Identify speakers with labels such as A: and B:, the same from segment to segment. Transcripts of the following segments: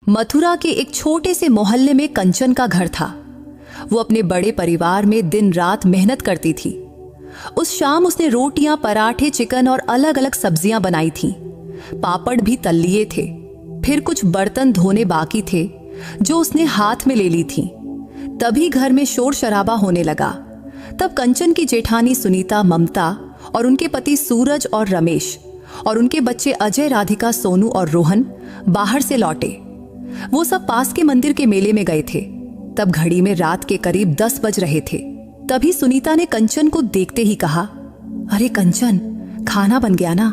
A: मथुरा के एक छोटे से मोहल्ले में कंचन का घर था। वो अपने बड़े परिवार में दिन रात मेहनत करती थी। उस शाम उसने रोटियां, पराठे, चिकन और अलग अलग सब्जियां बनाई थीं। पापड़ भी तल लिए थे। फिर कुछ बर्तन धोने बाकी थे जो उसने हाथ में ले ली थी। तभी घर में शोर शराबा होने लगा। तब कंचन की जेठानी सुनीता, ममता और उनके पति सूरज और रमेश और उनके बच्चे अजय, राधिका, सोनू और रोहन बाहर से लौटे। वो सब पास के मंदिर के मेले में गए थे। तब घड़ी में रात के करीब 10 बज रहे थे। तभी सुनीता ने कंचन को देखते ही कहा, अरे कंचन, खाना बन गया ना?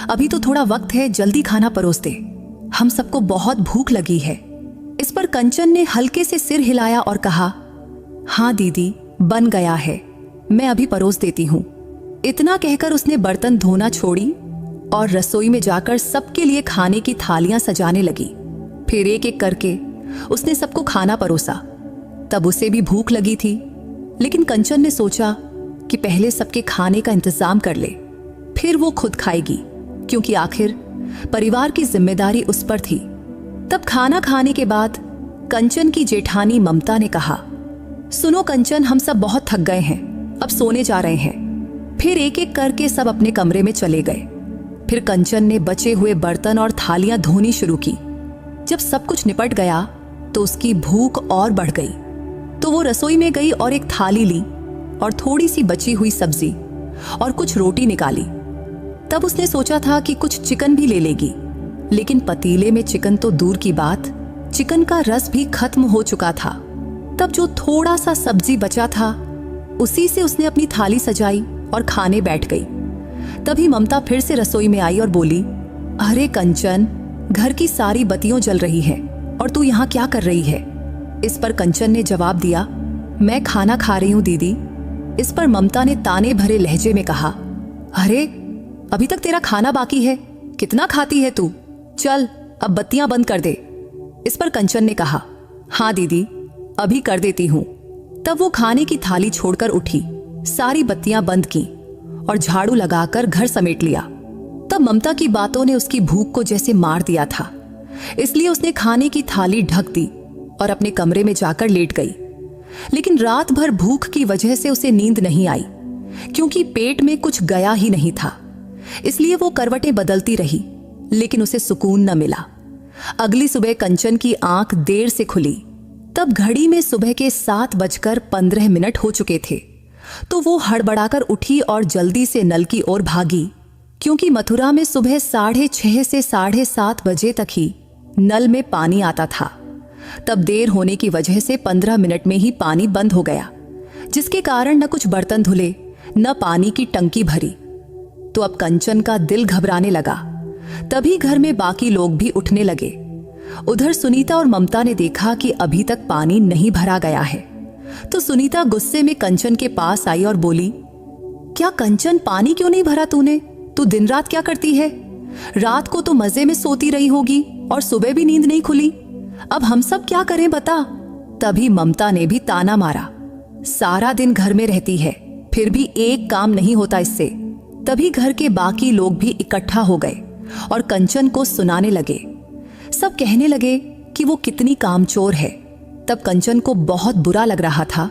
A: अभी तो थोड़ा वक्त है, जल्दी खाना परोस दे, हम सबको बहुत भूख लगी है। इस पर कंचन ने हल्के से सिर हिलाया और कहा, हाँ दीदी, बन गया है, मैं अभी परोस देती हूँ। इतना कहकर उसने बर्तन धोना छोड़ी और रसोई में जाकर सबके लिए खाने की थालियां सजाने लगी। फिर एक एक करके उसने सबको खाना परोसा। तब उसे भी भूख लगी थी, लेकिन कंचन ने सोचा कि पहले सबके खाने का इंतजाम कर ले, फिर वो खुद खाएगी, क्योंकि आखिर परिवार की जिम्मेदारी उस पर थी। तब खाना खाने के बाद कंचन की जेठानी ममता ने कहा, सुनो कंचन, हम सब बहुत थक गए हैं, अब सोने जा रहे हैं। फिर एक एक करके सब अपने कमरे में चले गए। फिर कंचन ने बचे हुए बर्तन और थालियां धोनी शुरू की। जब सब कुछ निपट गया तो उसकी भूख और बढ़ गई, तो वो रसोई में गई और एक थाली ली और थोड़ी सी बची हुई सब्जी और कुछ रोटी निकाली। तब उसने सोचा था कि कुछ चिकन भी ले लेगी, लेकिन पतीले में चिकन तो दूर की बात, चिकन का रस भी खत्म हो चुका था। तब जो थोड़ा सा सब्जी बचा था, उसी से उसने अपनी थाली सजाई और खाने बैठ गई। तभी ममता फिर से रसोई में आई और बोली, अरे कंचन, घर की सारी बत्तियां जल रही है और तू यहाँ क्या कर रही है? इस पर कंचन ने जवाब दिया, मैं खाना खा रही हूँ दीदी। इस पर ममता ने ताने भरे लहजे में कहा, अरे अभी तक तेरा खाना बाकी है, कितना खाती है तू? चल अब बत्तियां बंद कर दे। इस पर कंचन ने कहा, हाँ दीदी, अभी कर देती हूँ। तब वो खाने की थाली छोड़कर उठी, सारी बत्तियां बंद की और झाड़ू लगाकर घर समेट लिया। तब ममता की बातों ने उसकी भूख को जैसे मार दिया था, इसलिए उसने खाने की थाली ढक दी और अपने कमरे में जाकर लेट गई। लेकिन रात भर भूख की वजह से उसे नींद नहीं आई, क्योंकि पेट में कुछ गया ही नहीं था। इसलिए वो करवटें बदलती रही, लेकिन उसे सुकून न मिला। अगली सुबह कंचन की आंख देर से खुली। तब घड़ी में सुबह के 7:15 हो चुके थे। तो वो हड़बड़ाकर उठी और जल्दी से नल की ओर भागी, क्योंकि मथुरा में सुबह 6:30 से 7:30 बजे तक ही नल में पानी आता था। तब देर होने की वजह से 15 मिनट में ही पानी बंद हो गया, जिसके कारण न कुछ बर्तन धुले, न पानी की टंकी भरी। तो अब कंचन का दिल घबराने लगा। तभी घर में बाकी लोग भी उठने लगे। उधर सुनीता और ममता ने देखा कि अभी तक पानी नहीं भरा गया है। तो सुनीता गुस्से में कंचन के पास आई और बोली, क्या कंचन, पानी क्यों नहीं भरा तूने? तू दिन रात क्या करती है? रात को तो मजे में सोती रही होगी और सुबह भी नींद नहीं खुली। अब हम सब क्या करें बता? तभी ममता ने भी ताना मारा, सारा दिन घर में रहती है, फिर भी एक काम नहीं होता इससे। तभी घर के बाकी लोग भी इकट्ठा हो गए और कंचन को सुनाने लगे। सब कहने लगे कि वो कितनी कामचोर है। तब कंचन को बहुत बुरा लग रहा था,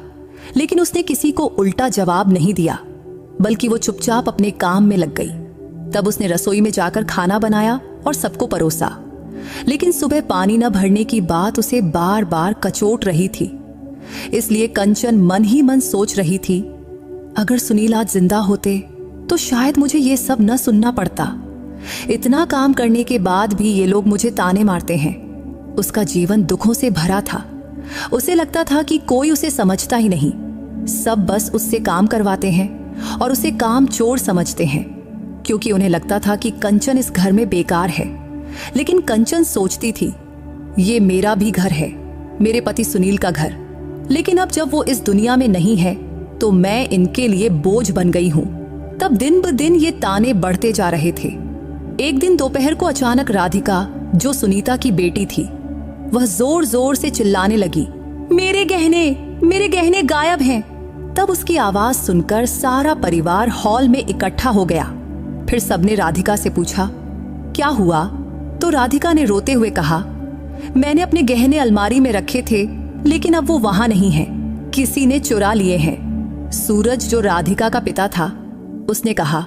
A: लेकिन उसने किसी को उल्टा जवाब नहीं दिया, बल्कि वो चुपचाप अपने काम में लग गई। तब उसने रसोई में जाकर खाना बनाया और सबको परोसा। लेकिन सुबह पानी न भरने की बात उसे बार बार कचोट रही थी। इसलिए कंचन मन ही मन सोच रही थी, अगर सुनील आज जिंदा होते तो शायद मुझे ये सब न सुनना पड़ता। इतना काम करने के बाद भी ये लोग मुझे ताने मारते हैं। उसका जीवन दुखों से भरा था। उसे लगता था कि कोई उसे समझता ही नहीं, सब बस उससे काम करवाते हैं और उसे काम चोर समझते हैं, क्योंकि उन्हें लगता था कि कंचन इस घर में बेकार है। लेकिन कंचन सोचती थी, ये मेरा भी घर है, मेरे पति सुनील का घर। लेकिन अब जब वो इस दुनिया में नहीं है तो मैं इनके लिए बोझ बन गई हूँ। तब दिन ब दिन ये ताने बढ़ते जा रहे थे। एक दिन दोपहर को अचानक राधिका, जो सुनीता की बेटी थी, वह जोर जोर से चिल्लाने लगी, मेरे गहने गायब हैं। तब उसकी आवाज सुनकर सारा परिवार हॉल में इकट्ठा हो गया। फिर सबने राधिका से पूछा, क्या हुआ? तो राधिका ने रोते हुए कहा, मैंने अपने गहने अलमारी में रखे थे, लेकिन अब वो वहां नहीं है, किसी ने चुरा लिए हैं। सूरज, जो राधिका का पिता था, उसने कहा,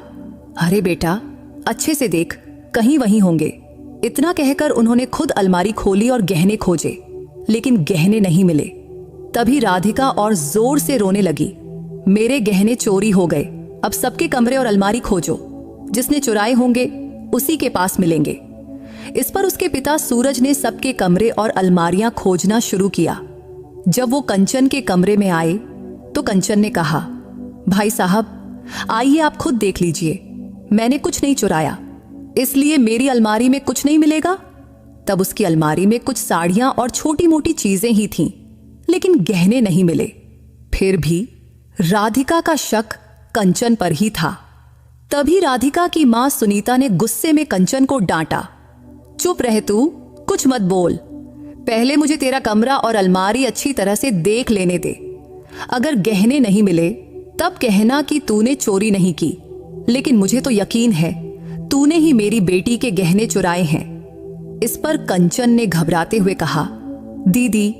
A: अरे बेटा, अच्छे से देख, कहीं वहीं होंगे। इतना कहकर उन्होंने खुद अलमारी खोली और गहने खोजे, लेकिन गहने नहीं मिले। तभी राधिका और जोर से रोने लगी, मेरे गहने चोरी हो गए, अब सबके कमरे और अलमारी खोजो, जिसने चुराए होंगे उसी के पास मिलेंगे। इस पर उसके पिता सूरज ने सबके कमरे और अलमारियां खोजना शुरू किया। जब वो कंचन के कमरे में आए तो कंचन ने कहा, भाई साहब, आइए आप खुद देख लीजिए, मैंने कुछ नहीं चुराया, इसलिए मेरी अलमारी में कुछ नहीं मिलेगा। तब उसकी अलमारी में कुछ साड़ियां और छोटी मोटी चीजें ही थीं, लेकिन गहने नहीं मिले। फिर भी राधिका का शक कंचन पर ही था। तभी राधिका की मां सुनीता ने गुस्से में कंचन को डांटा, चुप रह तू, कुछ मत बोल, पहले मुझे तेरा कमरा और अलमारी अच्छी तरह से देख लेने दे। अगर गहने नहीं मिले तब कहना कि तूने चोरी नहीं की, लेकिन मुझे तो यकीन है तूने ही मेरी बेटी के गहने चुराए हैं। इस पर कंचन ने घबराते हुए कहा, दीदी,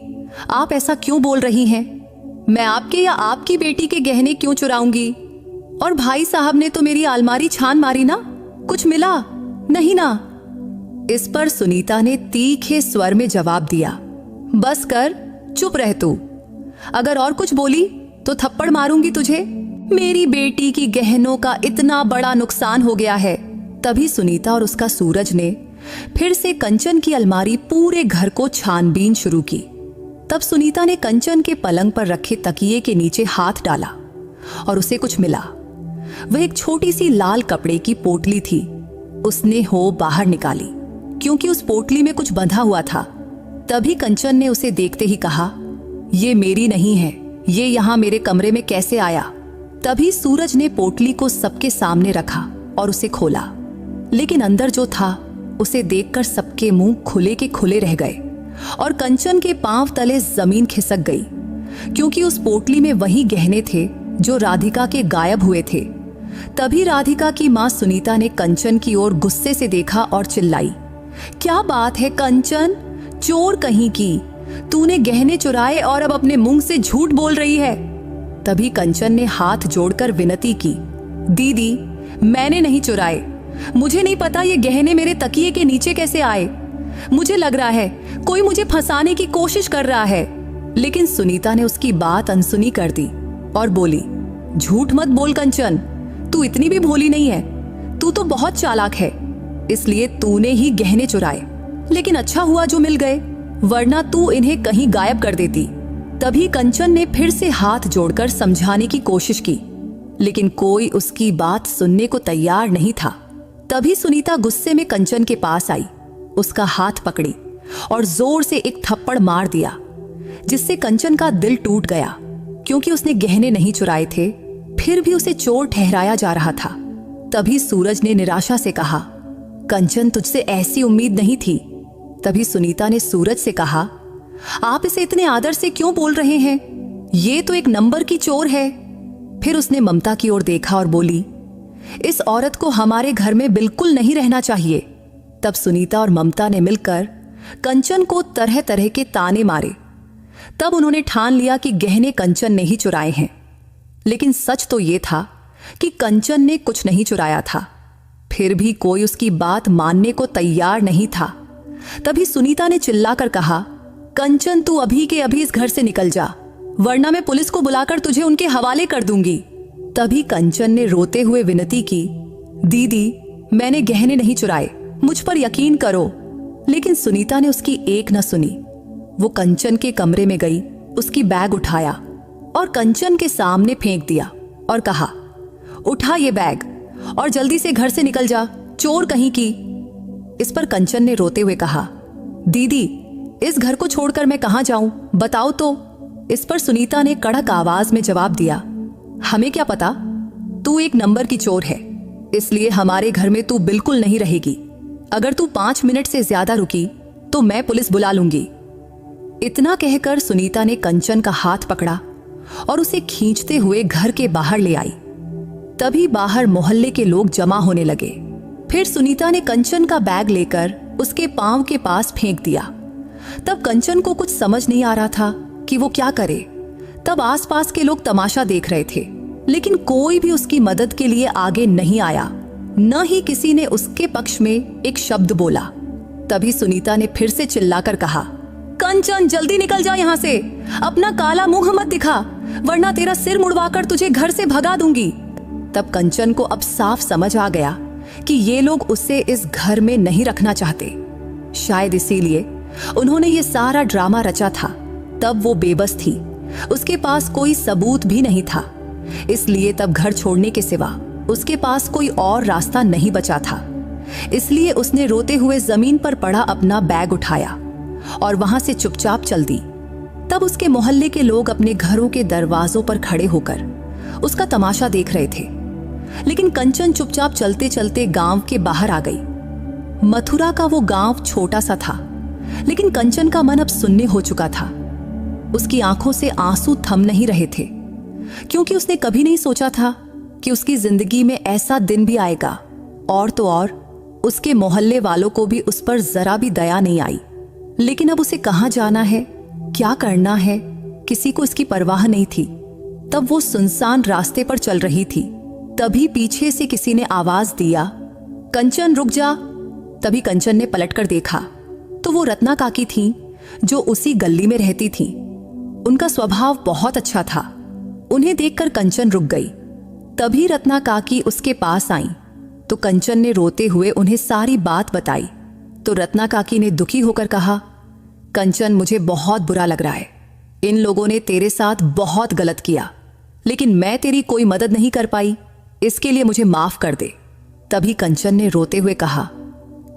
A: आप ऐसा क्यों बोल रही हैं? मैं आपके या आपकी बेटी के गहने क्यों चुराऊंगी? और भाई साहब ने तो मेरी अलमारी छान मारी ना, कुछ मिला नहीं ना? इस पर सुनीता ने तीखे स्वर में जवाब दिया, बस कर, चुप रह तू, अगर और कुछ बोली तो थप्पड़ मारूंगी तुझे। मेरी बेटी की गहनों का इतना बड़ा नुकसान हो गया है। तभी सुनीता और उसका सूरज ने फिर से कंचन की अलमारी, पूरे घर को छानबीन शुरू की। तब सुनीता ने कंचन के पलंग पर रखे तकिए के नीचे हाथ डाला और उसे कुछ मिला। वह एक छोटी सी लाल कपड़े की पोटली थी। उसने हो बाहर निकाली, क्योंकि उस पोटली में कुछ बंधा हुआ था। तभी कंचन ने उसे देखते ही कहा, ये मेरी नहीं है, ये यहां मेरे कमरे में कैसे आया? तभी सूरज ने पोटली को सबके सामने रखा और उसे खोला, लेकिन अंदर जो था उसे देखकर सबके मुंह खुले के खुले रह गए और कंचन के पांव तले जमीन खिसक गई, क्योंकि उस पोटली में वही गहने थे जो राधिका के गायब हुए थे। तभी राधिका की मां सुनीता ने कंचन की ओर गुस्से से देखा और चिल्लाई, क्या बात है कंचन, चोर कहीं की, तूने गहने चुराए और अब अपने मुंह से झूठ बोल रही है। तभी कंचन ने हाथ जोड़कर विनती की, दीदी, मैंने नहीं चुराए, मुझे नहीं पता ये गहने मेरे तकिए के नीचे कैसे आए। मुझे लग रहा है कोई मुझे फंसाने की कोशिश कर रहा है। लेकिन सुनीता ने उसकी बात अनसुनी कर दी और बोली, झूठ मत बोल कंचन, तू इतनी भी भोली नहीं है, तू तो बहुत चालाक है, इसलिए तूने ही गहने चुराए। लेकिन अच्छा हुआ जो मिल गए, वरना तू इन्हें कहीं गायब कर देती। तभी कंचन ने फिर से हाथ जोड़कर समझाने की कोशिश की, लेकिन कोई उसकी बात सुनने को तैयार नहीं था। तभी सुनीता गुस्से में कंचन के पास आई, उसका हाथ पकड़ी और जोर से एक थप्पड़ मार दिया, जिससे कंचन का दिल टूट गया, क्योंकि उसने गहने नहीं चुराए थे, फिर भी उसे चोर ठहराया जा रहा था। तभी सूरज ने निराशा से कहा, कंचन, तुझसे ऐसी उम्मीद नहीं थी। तभी सुनीता ने सूरज से कहा, आप इसे इतने आदर से क्यों बोल रहे हैं? ये तो एक नंबर की चोर है। फिर उसने ममता की ओर देखा और बोली, इस औरत को हमारे घर में बिल्कुल नहीं रहना चाहिए। तब सुनीता और ममता ने मिलकर कंचन को तरह तरह के ताने मारे। तब उन्होंने ठान लिया कि गहने कंचन ने ही चुराए हैं। लेकिन सच तो यह था कि कंचन ने कुछ नहीं चुराया था। फिर भी कोई उसकी बात मानने को तैयार नहीं था। तभी सुनीता ने चिल्लाकर कहा, कंचन, तू अभी के अभी इस घर से निकल जा, वरना मैं पुलिस को बुलाकर तुझे उनके हवाले कर दूंगी। तभी कंचन ने रोते हुए विनती की, दीदी, मैंने गहने नहीं चुराए, मुझ पर यकीन करो। लेकिन सुनीता ने उसकी एक न सुनी। वो कंचन के कमरे में गई, उसकी बैग उठाया और कंचन के सामने फेंक दिया और कहा, उठा ये बैग और जल्दी से घर से निकल जा, चोर कहीं की। इस पर कंचन ने रोते हुए कहा, दीदी, इस घर को छोड़कर मैं कहां जाऊं, बताओ तो। इस पर सुनीता ने कड़क आवाज में जवाब दिया, हमें क्या पता, तू एक नंबर की चोर है, इसलिए हमारे घर में तू बिल्कुल नहीं रहेगी। अगर तू 5 मिनट से ज्यादा रुकी तो मैं पुलिस बुला लूंगी। इतना कहकर सुनीता ने कंचन का हाथ पकड़ा और उसे खींचते हुए घर के बाहर ले आई। तभी बाहर मोहल्ले के लोग जमा होने लगे। फिर सुनीता ने कंचन का बैग लेकर उसके पांव के पास फेंक दिया तब कंचन को कुछ समझ नहीं आ रहा था कि वो क्या करे। तब आसपास के लोग तमाशा देख रहे थे, लेकिन कोई भी उसकी मदद के लिए आगे नहीं आया, न ही किसी ने उसके पक्ष में एक शब्द बोला। तभी सुनीता ने फिर से चिल्लाकर कहा, कंचन जल्दी निकल जा यहाँ से, अपना काला मुंह मत दिखा, वरना तेरा सिर मुड़वाकर तुझे घर से भगा दूंगी। तब कंचन को अब साफ समझ आ गया कि ये लोग उसे इस घर में नहीं रखना चाहते। शायद इसीलिए उन्होंने ये सारा ड्रामा रचा था। तब वो बेबस थी, उसके पास कोई सबूत भी नहीं था, इसलिए तब घर छोड़ने के सिवा उसके पास कोई और रास्ता नहीं बचा था। इसलिए उसने रोते हुए जमीन पर पड़ा अपना बैग उठाया और वहां से चुपचाप चल दी। तब उसके मोहल्ले के लोग अपने घरों के दरवाजों पर खड़े होकर उसका तमाशा देख रहे थे, लेकिन कंचन चुपचाप चलते चलते गांव के बाहर आ गई। मथुरा का वो गांव छोटा सा था, लेकिन कंचन का मन अब सुन्नी हो चुका था। उसकी आंखों से आंसू थम नहीं रहे थे, क्योंकि उसने कभी नहीं सोचा था कि उसकी जिंदगी में ऐसा दिन भी आएगा। और तो और उसके मोहल्ले वालों को भी उस पर जरा भी दया नहीं आई। लेकिन अब उसे कहाँ जाना है, क्या करना है, किसी को इसकी परवाह नहीं थी। तब वो सुनसान रास्ते पर चल रही थी। तभी पीछे से किसी ने आवाज दिया, कंचन रुक जा। तभी कंचन ने पलटकर देखा तो वो रत्ना काकी थीं, जो उसी गली में रहती थीं। उनका स्वभाव बहुत अच्छा था। उन्हें देखकर कंचन रुक गई। तभी रत्ना काकी उसके पास आईं, तो कंचन ने रोते हुए उन्हें सारी बात बताई। तो रत्ना काकी ने दुखी होकर कहा, कंचन मुझे बहुत बुरा लग रहा है, इन लोगों ने तेरे साथ बहुत गलत किया, लेकिन मैं तेरी कोई मदद नहीं कर पाई, इसके लिए मुझे माफ कर दे। तभी कंचन ने रोते हुए कहा,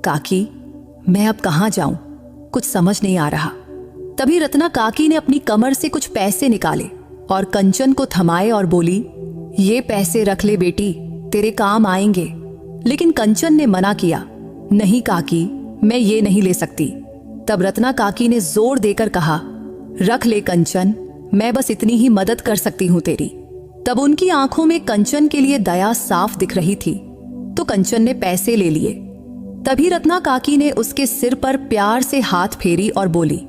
A: काकी मैं अब कहाँ जाऊं, कुछ समझ नहीं आ रहा। तभी रत्ना काकी ने अपनी कमर से कुछ पैसे निकाले और कंचन को थमाए और बोली, ये पैसे रख ले बेटी, तेरे काम आएंगे। लेकिन कंचन ने मना किया, नहीं काकी मैं ये नहीं ले सकती। तब रत्ना काकी ने जोर देकर कहा, रख ले कंचन, मैं बस इतनी ही मदद कर सकती हूं तेरी। तब उनकी आंखों में कंचन के लिए दया साफ दिख रही थी, तो कंचन ने पैसे ले लिए। तभी रत्ना काकी ने उसके सिर पर प्यार से हाथ फेरी और बोली,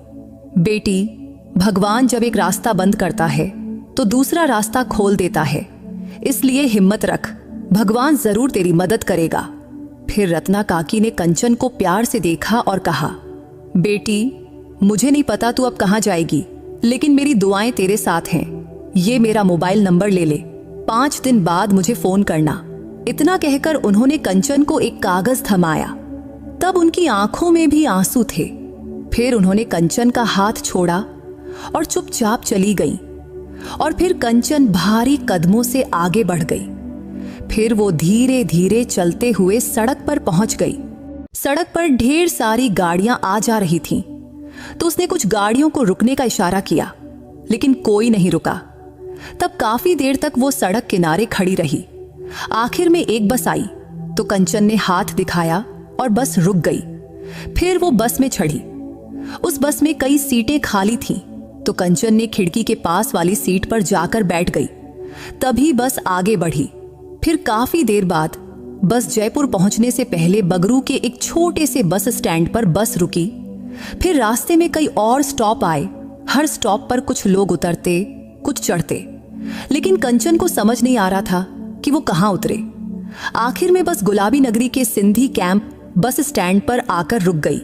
A: बेटी भगवान जब एक रास्ता बंद करता है तो दूसरा रास्ता खोल देता है, इसलिए हिम्मत रख, भगवान जरूर तेरी मदद करेगा। फिर रत्ना काकी ने कंचन को प्यार से देखा और कहा, बेटी मुझे नहीं पता तू अब कहाँ जाएगी, लेकिन मेरी दुआएं तेरे साथ हैं। ये मेरा मोबाइल नंबर ले ले, 5 दिन बाद मुझे फोन करना। इतना कहकर उन्होंने कंचन को एक कागज थमाया। तब उनकी आंखों में भी आंसू थे। फिर उन्होंने कंचन का हाथ छोड़ा और चुपचाप चली गई। और फिर कंचन भारी कदमों से आगे बढ़ गई। फिर वो धीरे धीरे चलते हुए सड़क पर पहुंच गई। सड़क पर ढेर सारी गाड़ियां आ जा रही थीं, तो उसने कुछ गाड़ियों को रुकने का इशारा किया, लेकिन कोई नहीं रुका। तब काफी देर तक वो सड़क किनारे खड़ी रही। आखिर में एक बस आई, तो कंचन ने हाथ दिखाया और बस रुक गई। फिर वो बस में चढ़ी। उस बस में कई सीटें खाली थीं, तो कंचन ने खिड़की के पास वाली सीट पर जाकर बैठ गई। तभी बस आगे बढ़ी। फिर काफी देर बाद बस जयपुर पहुंचने से पहले बगरू के एक छोटे से बस स्टैंड पर बस रुकी। फिर रास्ते में कई और स्टॉप आए। हर स्टॉप पर कुछ लोग उतरते, कुछ चढ़ते, लेकिन कंचन को समझ नहीं आ रहा था कि वो कहाँ उतरे। आखिर में बस गुलाबी नगरी के सिंधी कैंप बस स्टैंड पर आकर रुक गई।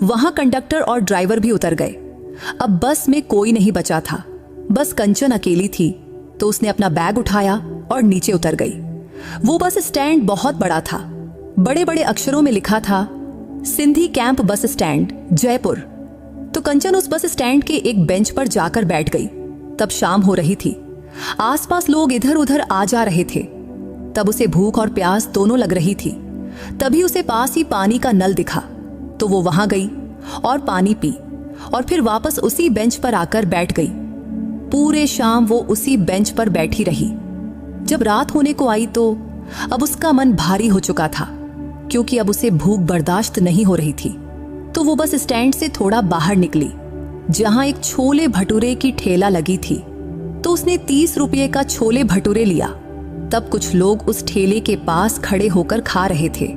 A: वहां कंडक्टर और ड्राइवर भी उतर गए। अब बस में कोई नहीं बचा था, बस कंचन अकेली थी। तो उसने अपना बैग उठाया और नीचे उतर गई। वो बस स्टैंड बहुत बड़ा था। बड़े बड़े अक्षरों में लिखा था, Sindhi camp bus stand Jaipur. तो कंचन उस बस स्टैंड के एक बेंच पर जाकर बैठ गई। तब शाम हो रही थी। आसपास लोग इधर उधर आ जा रहे थे। तब उसे भूख और प्यास दोनों लग रही थी। तभी उसे पास ही पानी का नल दिखा, तो वो वहां गई और पानी पी और फिर वापस उसी बेंच पर आकर बैठ गई। पूरे शाम वो उसी बेंच पर बैठी रही। जब रात होने को आई तो अब उसका मन भारी हो चुका था, क्योंकि अब उसे भूख बर्दाश्त नहीं हो रही थी। तो वो बस स्टैंड से थोड़ा बाहर निकली, जहां एक छोले भटूरे की ठेला लगी थी। तो उसने 30 रुपये का छोले भटूरे लिया। तब कुछ लोग उस ठेले के पास खड़े होकर खा रहे थे।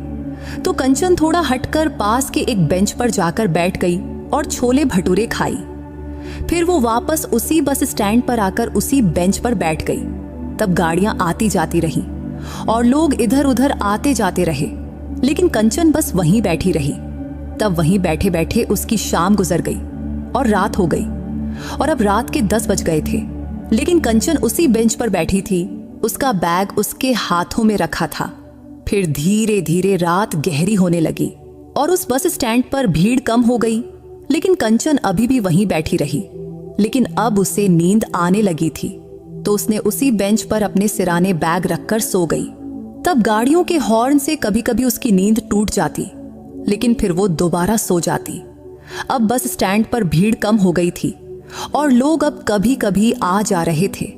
A: तो कंचन थोड़ा हटकर पास के एक बेंच पर जाकर बैठ गई और छोले भटूरे खाई। फिर वो वापस उसी बस स्टैंड पर आकर उसी बेंच पर बैठ गई। तब गाड़ियां आती जाती रहीं और लोग इधर उधर आते जाते रहे, लेकिन कंचन बस वहीं बैठी रही। तब वहीं बैठे बैठे उसकी शाम गुजर गई और रात हो गई, और अब रात के 10 बज गए थे, लेकिन कंचन उसी बेंच पर बैठी थी। उसका बैग उसके हाथों में रखा था। फिर धीरे धीरे रात गहरी होने लगी और उस बस स्टैंड पर भीड़ कम हो गई, लेकिन कंचन अभी भी वहीं बैठी रही। लेकिन अब उसे नींद आने लगी थी, तो उसने उसी बेंच पर अपने सिराने बैग रखकर सो गई। तब गाड़ियों के हॉर्न से कभी कभी उसकी नींद टूट जाती, लेकिन फिर वो दोबारा सो जाती। अब बस स्टैंड पर भीड़ कम हो गई थी और लोग अब कभी कभी आ जा रहे थे।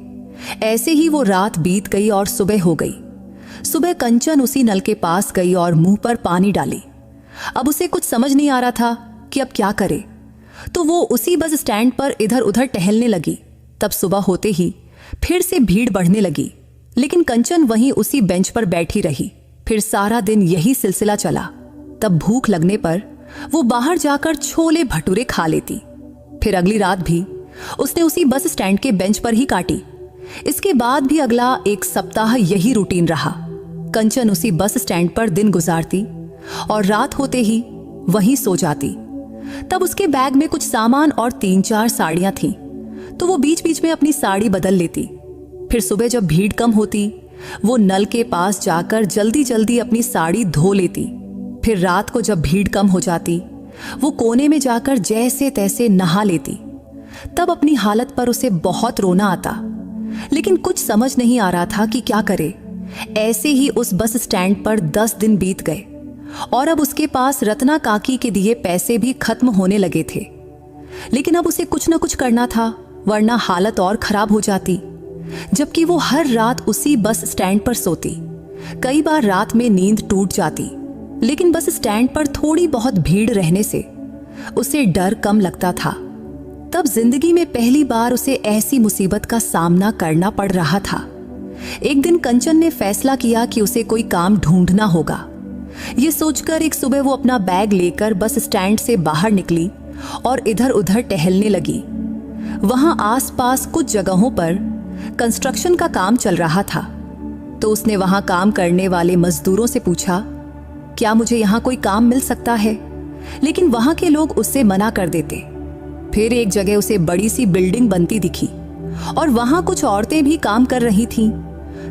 A: ऐसे ही वो रात बीत गई और सुबह हो गई। सुबह कंचन उसी नल के पास गई और मुंह पर पानी डाली। अब उसे कुछ समझ नहीं आ रहा था कि अब क्या करे, तो वो उसी बस स्टैंड पर इधर उधर टहलने लगी। तब सुबह होते ही फिर से भीड़ बढ़ने लगी, लेकिन कंचन वहीं उसी बेंच पर बैठी रही। फिर सारा दिन यही सिलसिला चला। तब भूख लगने पर वो बाहर जाकर छोले भटूरे खा लेती। फिर अगली रात भी उसने उसी बस स्टैंड के बेंच पर ही काटी। इसके बाद भी अगला 1 सप्ताह यही रूटीन रहा। कंचन उसी बस स्टैंड पर दिन गुजारती और रात होते ही वहीं सो जाती। तब उसके बैग में कुछ सामान और 3-4 साड़ियां थीं, तो वो बीच बीच में अपनी साड़ी बदल लेती। फिर सुबह जब भीड़ कम होती, वो नल के पास जाकर जल्दी जल्दी अपनी साड़ी धो लेती। फिर रात को जब भीड़ कम हो जाती, वो कोने में जाकर जैसे तैसे नहा लेती। तब अपनी हालत पर उसे बहुत रोना आता, लेकिन कुछ समझ नहीं आ रहा था कि क्या करे। ऐसे ही उस बस स्टैंड पर 10 दिन बीत गए और अब उसके पास रत्ना काकी के दिए पैसे भी खत्म होने लगे थे। लेकिन अब उसे कुछ न कुछ करना था, वरना हालत और खराब हो जाती। जबकि वो हर रात उसी बस स्टैंड पर सोती। कई बार रात में नींद टूट जाती, लेकिन बस स्टैंड पर थोड़ी बहुत भीड़ रहने से उसे डर कम लगता था। तब जिंदगी में पहली बार उसे ऐसी मुसीबत का सामना करना पड़ रहा था। एक दिन कंचन ने फैसला किया कि उसे कोई काम ढूंढना होगा। ये सोचकर एक सुबह वो अपना बैग लेकर बस स्टैंड से बाहर निकली और इधर उधर टहलने लगी। वहां आसपास कुछ जगहों पर कंस्ट्रक्शन का काम चल रहा था, तो उसने वहां काम करने वाले मजदूरों से पूछा, क्या मुझे यहाँ कोई काम मिल सकता है? लेकिन वहां के लोग उससे मना कर देते। फिर एक जगह उसे बड़ी सी बिल्डिंग बनती दिखी और वहां कुछ औरतें भी काम कर रही थीं।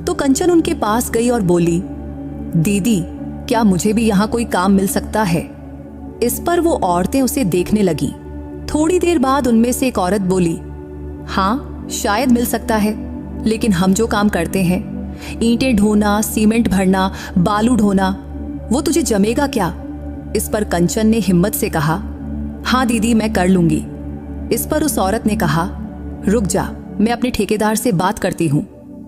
A: तो कंचन उनके पास गई और बोली, दीदी, क्या मुझे भी यहाँ कोई काम मिल सकता है? इस पर वो औरतें उसे देखने लगी। थोड़ी देर बाद उनमें से एक औरत बोली, हाँ, शायद मिल सकता है, लेकिन हम जो काम करते हैं, ईंटें ढोना, सीमेंट भरना, बालू ढोना, वो तुझे जमेगा क्या? इस पर कंचन ने हिम्मत से कहा, हाँ दीदी, मैं कर लूंगी। इस पर उस औरत ने कहा, रुक जा, मैं अपने ठेकेदार से बात करती हूँ।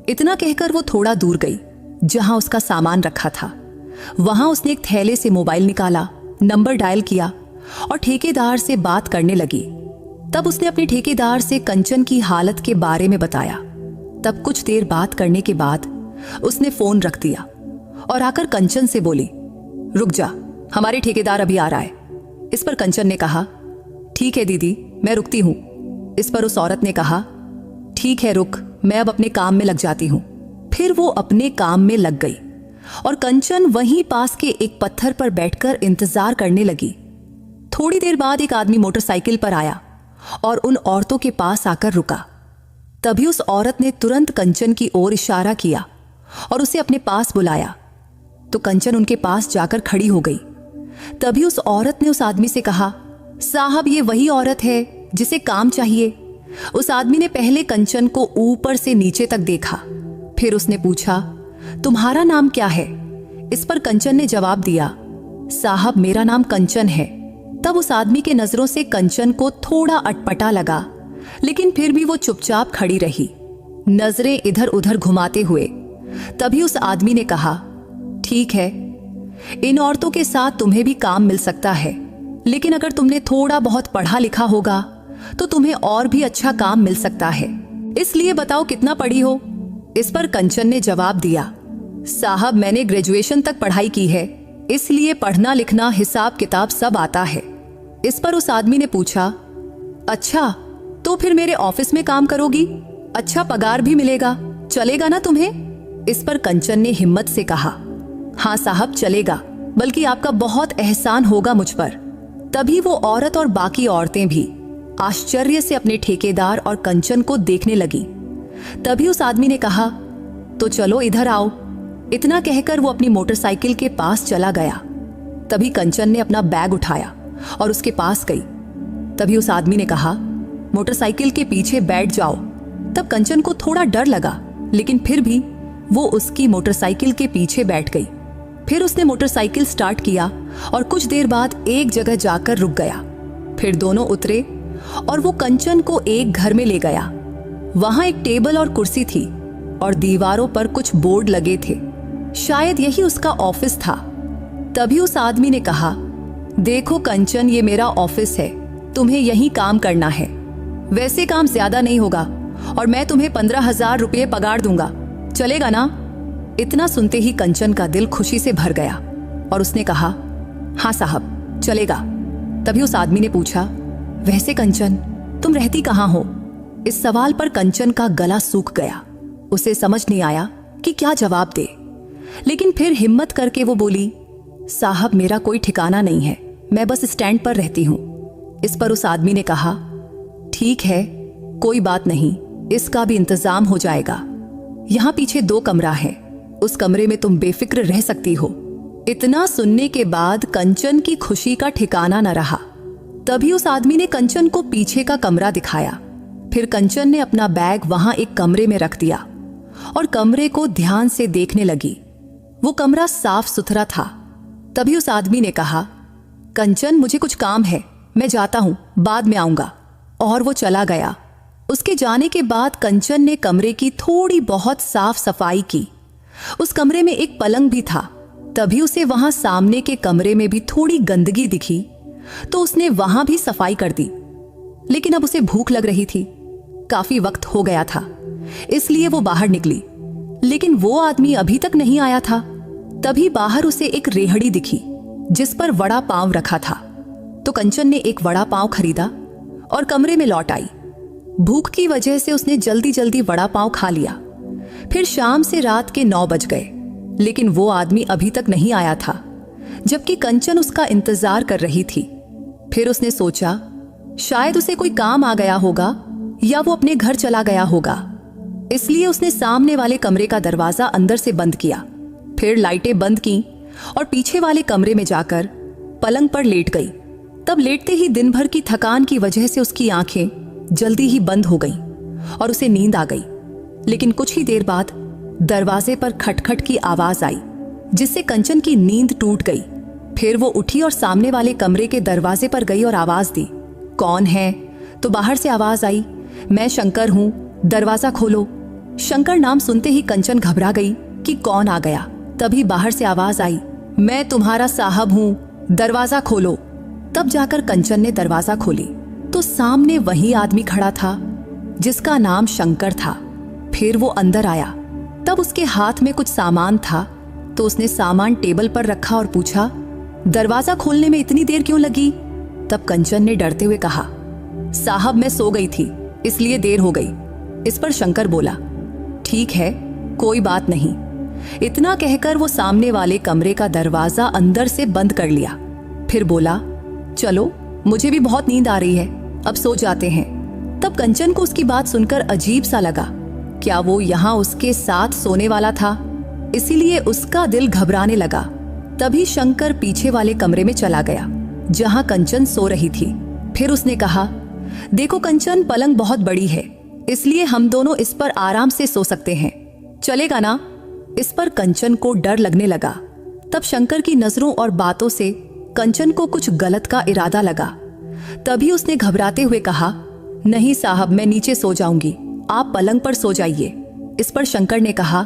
A: इतना कहकर वो थोड़ा दूर गई जहां उसका सामान रखा था। वहां उसने एक थैले से मोबाइल निकाला, नंबर डायल किया और ठेकेदार से बात करने लगी। तब उसने अपने ठेकेदार से कंचन की हालत के बारे में बताया। तब कुछ देर बात करने के बाद उसने फोन रख दिया और आकर कंचन से बोली, रुक जा, हमारे ठेकेदार अभी आ रहा है। इस पर कंचन ने कहा, ठीक है दीदी, मैं रुकती हूँ। इस पर उस औरत ने कहा, ठीक है रुक, मैं अब अपने काम में लग जाती हूँ। फिर वो अपने काम में लग गई और कंचन वहीं पास के एक पत्थर पर बैठकर इंतजार करने लगी। थोड़ी देर बाद एक आदमी मोटरसाइकिल पर आया और उन औरतों के पास आकर रुका। तभी उस औरत ने तुरंत कंचन की ओर इशारा किया और उसे अपने पास बुलाया। तो कंचन उनके पास जाकर खड़ी हो गई। तभी उस औरत ने उस आदमी से कहा, साहब, ये वही औरत है जिसे काम चाहिए। उस आदमी ने पहले कंचन को ऊपर से नीचे तक देखा, फिर उसने पूछा, तुम्हारा नाम क्या है? इस पर कंचन ने जवाब दिया, साहब, मेरा नाम कंचन है। तब उस आदमी के नजरों से कंचन को थोड़ा अटपटा लगा, लेकिन फिर भी वो चुपचाप खड़ी रही, नजरें इधर उधर घुमाते हुए। तभी उस आदमी ने कहा, ठीक है, इन औरतों के साथ तुम्हें भी काम मिल सकता है, लेकिन अगर तुमने थोड़ा बहुत पढ़ा लिखा होगा तो तुम्हें और भी अच्छा काम मिल सकता है। इसलिए बताओ कितना पढ़ी हो? इस पर कंचन ने जवाब दिया, साहब, मैंने ग्रेजुएशन तक पढ़ाई की है, इसलिए पढ़ना लिखना हिसाब किताब सब आता है। इस पर उस आदमी ने पूछा, अच्छा तो फिर मेरे ऑफिस में काम करोगी, अच्छा पगार भी मिलेगा, चलेगा ना तुम्हें? इस पर कंचन ने हिम्मत से कहा, हाँ साहब चलेगा, बल्कि आपका बहुत एहसान होगा मुझ पर। तभी वो औरत और बाकी औरतें भी आश्चर्य से अपने ठेकेदार और कंचन को देखने लगी। तभी उस आदमी ने कहा, तो चलो इधर आओ। इतना कहकर वो अपनी मोटरसाइकिल के पास चला गया। तभी कंचन ने अपना बैग उठाया और उसके पास गई। तभी उस आदमी ने कहा, मोटरसाइकिल के पीछे बैठ जाओ। तब कंचन को थोड़ा डर लगा, लेकिन फिर भी वो उसकी मोटरसाइकिल के पीछे बैठ गई। फिर उसने मोटरसाइकिल स्टार्ट किया और कुछ देर बाद एक जगह जाकर रुक गया। फिर दोनों उतरे और वो कंचन को एक घर में ले गया। वहां एक टेबल और कुर्सी थी और दीवारों पर कुछ बोर्ड लगे थे। शायद यही उसका ऑफिस था। तभी उस आदमी ने कहा, देखो कंचन, ये मेरा ऑफिस है, तुम्हें यहीं काम करना है। वैसे काम ज्यादा नहीं होगा और मैं तुम्हें 15,000 रुपये पगार दूंगा, चलेगा ना? इतना सुनते ही कंचन का दिल खुशी से भर गया और उसने कहा, हाँ साहब चलेगा। तभी उस आदमी ने पूछा, वैसे कंचन तुम रहती कहाँ हो? इस सवाल पर कंचन का गला सूख गया। उसे समझ नहीं आया कि क्या जवाब दे, लेकिन फिर हिम्मत करके वो बोली, साहब मेरा कोई ठिकाना नहीं है, मैं बस स्टैंड पर रहती हूँ। इस पर उस आदमी ने कहा, ठीक है कोई बात नहीं, इसका भी इंतजाम हो जाएगा। यहाँ पीछे 2 कमरा है, उस कमरे में तुम बेफिक्र रह सकती हो। इतना सुनने के बाद कंचन की खुशी का ठिकाना न रहा। तभी उस आदमी ने कंचन को पीछे का कमरा दिखाया। फिर कंचन ने अपना बैग वहां एक कमरे में रख दिया और कमरे को ध्यान से देखने लगी। वो कमरा साफ सुथरा था। तभी उस आदमी ने कहा, कंचन मुझे कुछ काम है, मैं जाता हूं, बाद में आऊंगा। और वो चला गया। उसके जाने के बाद कंचन ने कमरे की थोड़ी बहुत साफ सफाई की। उस कमरे में एक पलंग भी था। तभी उसे वहां सामने के कमरे में भी थोड़ी गंदगी दिखी, तो उसने वहां भी सफाई कर दी। लेकिन अब उसे भूख लग रही थी, काफी वक्त हो गया था, इसलिए वो बाहर निकली। लेकिन वो आदमी अभी तक नहीं आया था। तभी बाहर उसे एक रेहड़ी दिखी जिस पर वड़ा पाव रखा था। तो कंचन ने एक वड़ा पाव खरीदा और कमरे में लौट आई। भूख की वजह से उसने जल्दी जल्दी वड़ा पाव खा लिया। फिर शाम से रात के 9 बज गए, लेकिन वो आदमी अभी तक नहीं आया था, जबकि कंचन उसका इंतजार कर रही थी। फिर उसने सोचा, शायद उसे कोई काम आ गया होगा या वो अपने घर चला गया होगा। इसलिए उसने सामने वाले कमरे का दरवाजा अंदर से बंद किया। फिर लाइटें बंद की और पीछे वाले कमरे में जाकर पलंग पर लेट गई। तब लेटते ही दिन भर की थकान की वजह से उसकी आंखें जल्दी ही बंद हो गईं और उसे नींद आ गई। लेकिन कुछ ही देर बाद दरवाजे पर खटखट की आवाज आई, जिससे कंचन की नींद टूट गई। फिर वो उठी और सामने वाले कमरे के दरवाजे पर गई और आवाज दी, कौन है? तो बाहर से आवाज आई, मैं शंकर हूं, दरवाजा खोलो। शंकर नाम सुनते ही कंचन घबरा गई कि कौन आ गया। तभी बाहर से आवाज आई, मैं तुम्हारा साहब हूं, दरवाजा खोलो। तब जाकर कंचन ने दरवाजा खोली तो सामने वही आदमी खड़ा था जिसका नाम शंकर था। फिर वो अंदर आया। तब उसके हाथ में कुछ सामान था, तो उसने सामान टेबल पर रखा और पूछा, दरवाजा खोलने में इतनी देर क्यों लगी? तब कंचन ने डरते हुए कहा, साहब मैं सो गई थी, इसलिए देर हो गई। इस पर शंकर बोला, ठीक है कोई बात नहीं। इतना कहकर वो सामने वाले कमरे का दरवाजा अंदर से बंद कर लिया। फिर बोला, चलो मुझे भी बहुत नींद आ रही है, अब सो जाते हैं। तब कंचन को उसकी बात सुनकर अजीब सा लगा। क्या वो यहाँ उसके साथ सोने वाला था? इसीलिए उसका दिल घबराने लगा। तभी शंकर पीछे वाले कमरे में चला गया जहां कंचन सो रही थी। फिर उसने कहा, देखो कंचन, पलंग बहुत बड़ी है, इसलिए हम दोनों इस पर आराम से सो सकते हैं, चलेगा ना? इस पर कंचन को डर लगने लगा। तब शंकर की नजरों और बातों से कंचन को कुछ गलत का इरादा लगा। तभी उसने घबराते हुए कहा, नहीं साहब मैं नीचे सो जाऊंगी, आप पलंग पर सो जाइए। इस पर शंकर ने कहा,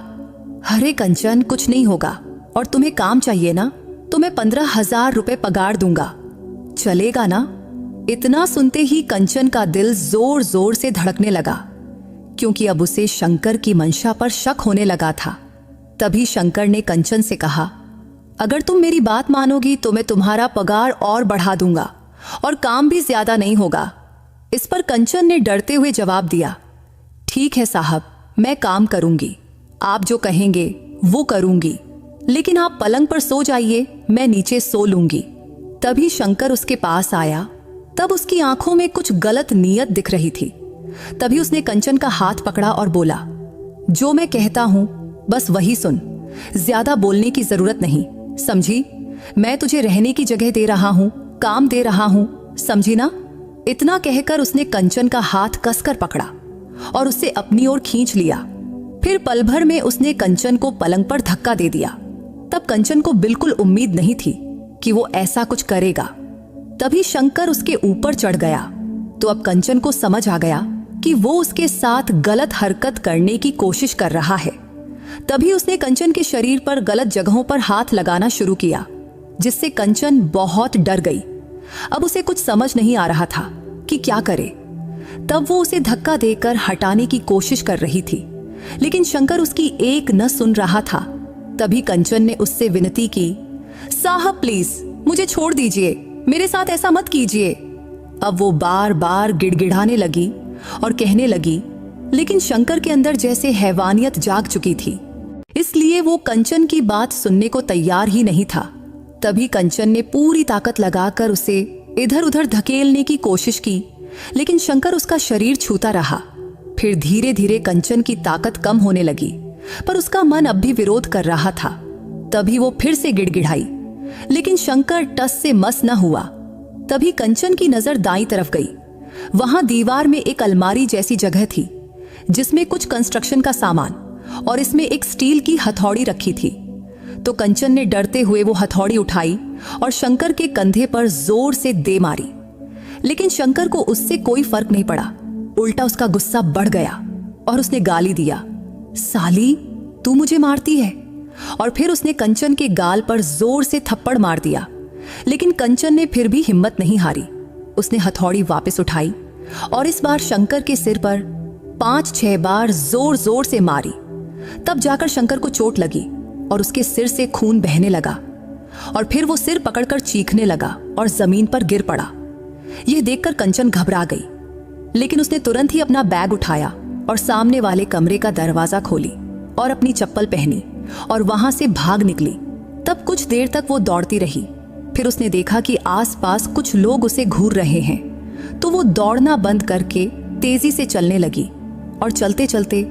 A: अरे कंचन कुछ नहीं होगा, और तुम्हें काम चाहिए ना, तो मैं 15,000 रुपए पगार दूंगा, चलेगा ना? इतना सुनते ही कंचन का दिल जोर जोर से धड़कने लगा, क्योंकि अब उसे शंकर की मंशा पर शक होने लगा था। तभी शंकर ने कंचन से कहा, अगर तुम मेरी बात मानोगी तो मैं तुम्हारा पगार और बढ़ा दूंगा और काम भी ज्यादा नहीं होगा। इस पर कंचन ने डरते हुए जवाब दिया, ठीक है साहब, मैं काम करूंगी, आप जो कहेंगे वो करूंगी, लेकिन आप पलंग पर सो जाइए, मैं नीचे सो लूंगी। तभी शंकर उसके पास आया। तब उसकी आंखों में कुछ गलत नीयत दिख रही थी। तभी उसने कंचन का हाथ पकड़ा और बोला, जो मैं कहता हूं बस वही सुन, ज्यादा बोलने की जरूरत नहीं, समझी? मैं तुझे रहने की जगह दे रहा हूं, काम दे रहा हूं, समझी ना? इतना कहकर उसने कंचन का हाथ कसकर पकड़ा और उसे अपनी ओर खींच लिया। फिर पल भर में उसने कंचन को पलंग पर धक्का दे दिया। तब कंचन को बिल्कुल उम्मीद नहीं थी कि वो ऐसा कुछ करेगा। तभी शंकर उसके ऊपर चढ़ गया। तो अब कंचन को समझ आ गया कि वो उसके साथ गलत हरकत करने की कोशिश कर रहा है। तभी उसने कंचन के शरीर पर गलत जगहों पर हाथ लगाना शुरू किया, जिससे कंचन बहुत डर गई। अब उसे कुछ समझ नहीं आ रहा था कि क्या करे। तब वो उसे धक्का देकर हटाने की कोशिश कर रही थी, लेकिन शंकर उसकी एक न सुन रहा था। तभी कंचन ने उससे विनती की, साहब प्लीज मुझे छोड़ दीजिए, मेरे साथ ऐसा मत कीजिए। अब वो बार बार गिड़गिड़ाने लगी और कहने लगी, लेकिन शंकर के अंदर जैसे हैवानियत जाग चुकी थी, इसलिए वो कंचन की बात सुनने को तैयार ही नहीं था। तभी कंचन ने पूरी ताकत लगाकर उसे इधर उधर धकेलने की कोशिश की, लेकिन शंकर उसका शरीर छूता रहा। फिर धीरे धीरे कंचन की ताकत कम होने लगी, पर उसका मन अब भी विरोध कर रहा था। तभी वो फिर से गिड़गिड़ाई, लेकिन शंकर टस से मस न हुआ। तभी कंचन की नजर दाईं तरफ गई। वहां दीवार में एक अलमारी जैसी जगह थी, जिसमें कुछ कंस्ट्रक्शन का सामान और इसमें एक स्टील की हथौड़ी रखी थी। तो कंचन ने डरते हुए वो हथौड़ी उठाई और शंकर के कंधे पर जोर से दे मारी, लेकिन शंकर को उससे कोई फर्क नहीं पड़ा। उल्टा उसका गुस्सा बढ़ गया और उसने गाली दिया, साली तू मुझे मारती है। और फिर उसने कंचन के गाल पर जोर से थप्पड़ मार दिया, लेकिन कंचन ने फिर भी हिम्मत नहीं हारी। उसने हथौड़ी वापस उठाई और इस बार शंकर के सिर पर 5-6 बार जोर जोर से मारी। तब जाकर शंकर को चोट लगी और उसके सिर से खून बहने लगा, और फिर वो सिर पकड़कर चीखने लगा और जमीन पर गिर पड़ा। यह देखकर कंचन घबरा गई, लेकिन उसने तुरंत ही अपना बैग उठाया और सामने वाले कमरे का दरवाजा खोली और अपनी चप्पल पहनी और वहां से भाग निकली। तब कुछ देर तक वो दौड़ती रही। फिर उसने देखा कि आसपास कुछ लोग उसे घूर रहे हैं, तो वो दौड़ना बंद करके तेजी से चलने लगी और चलते चलते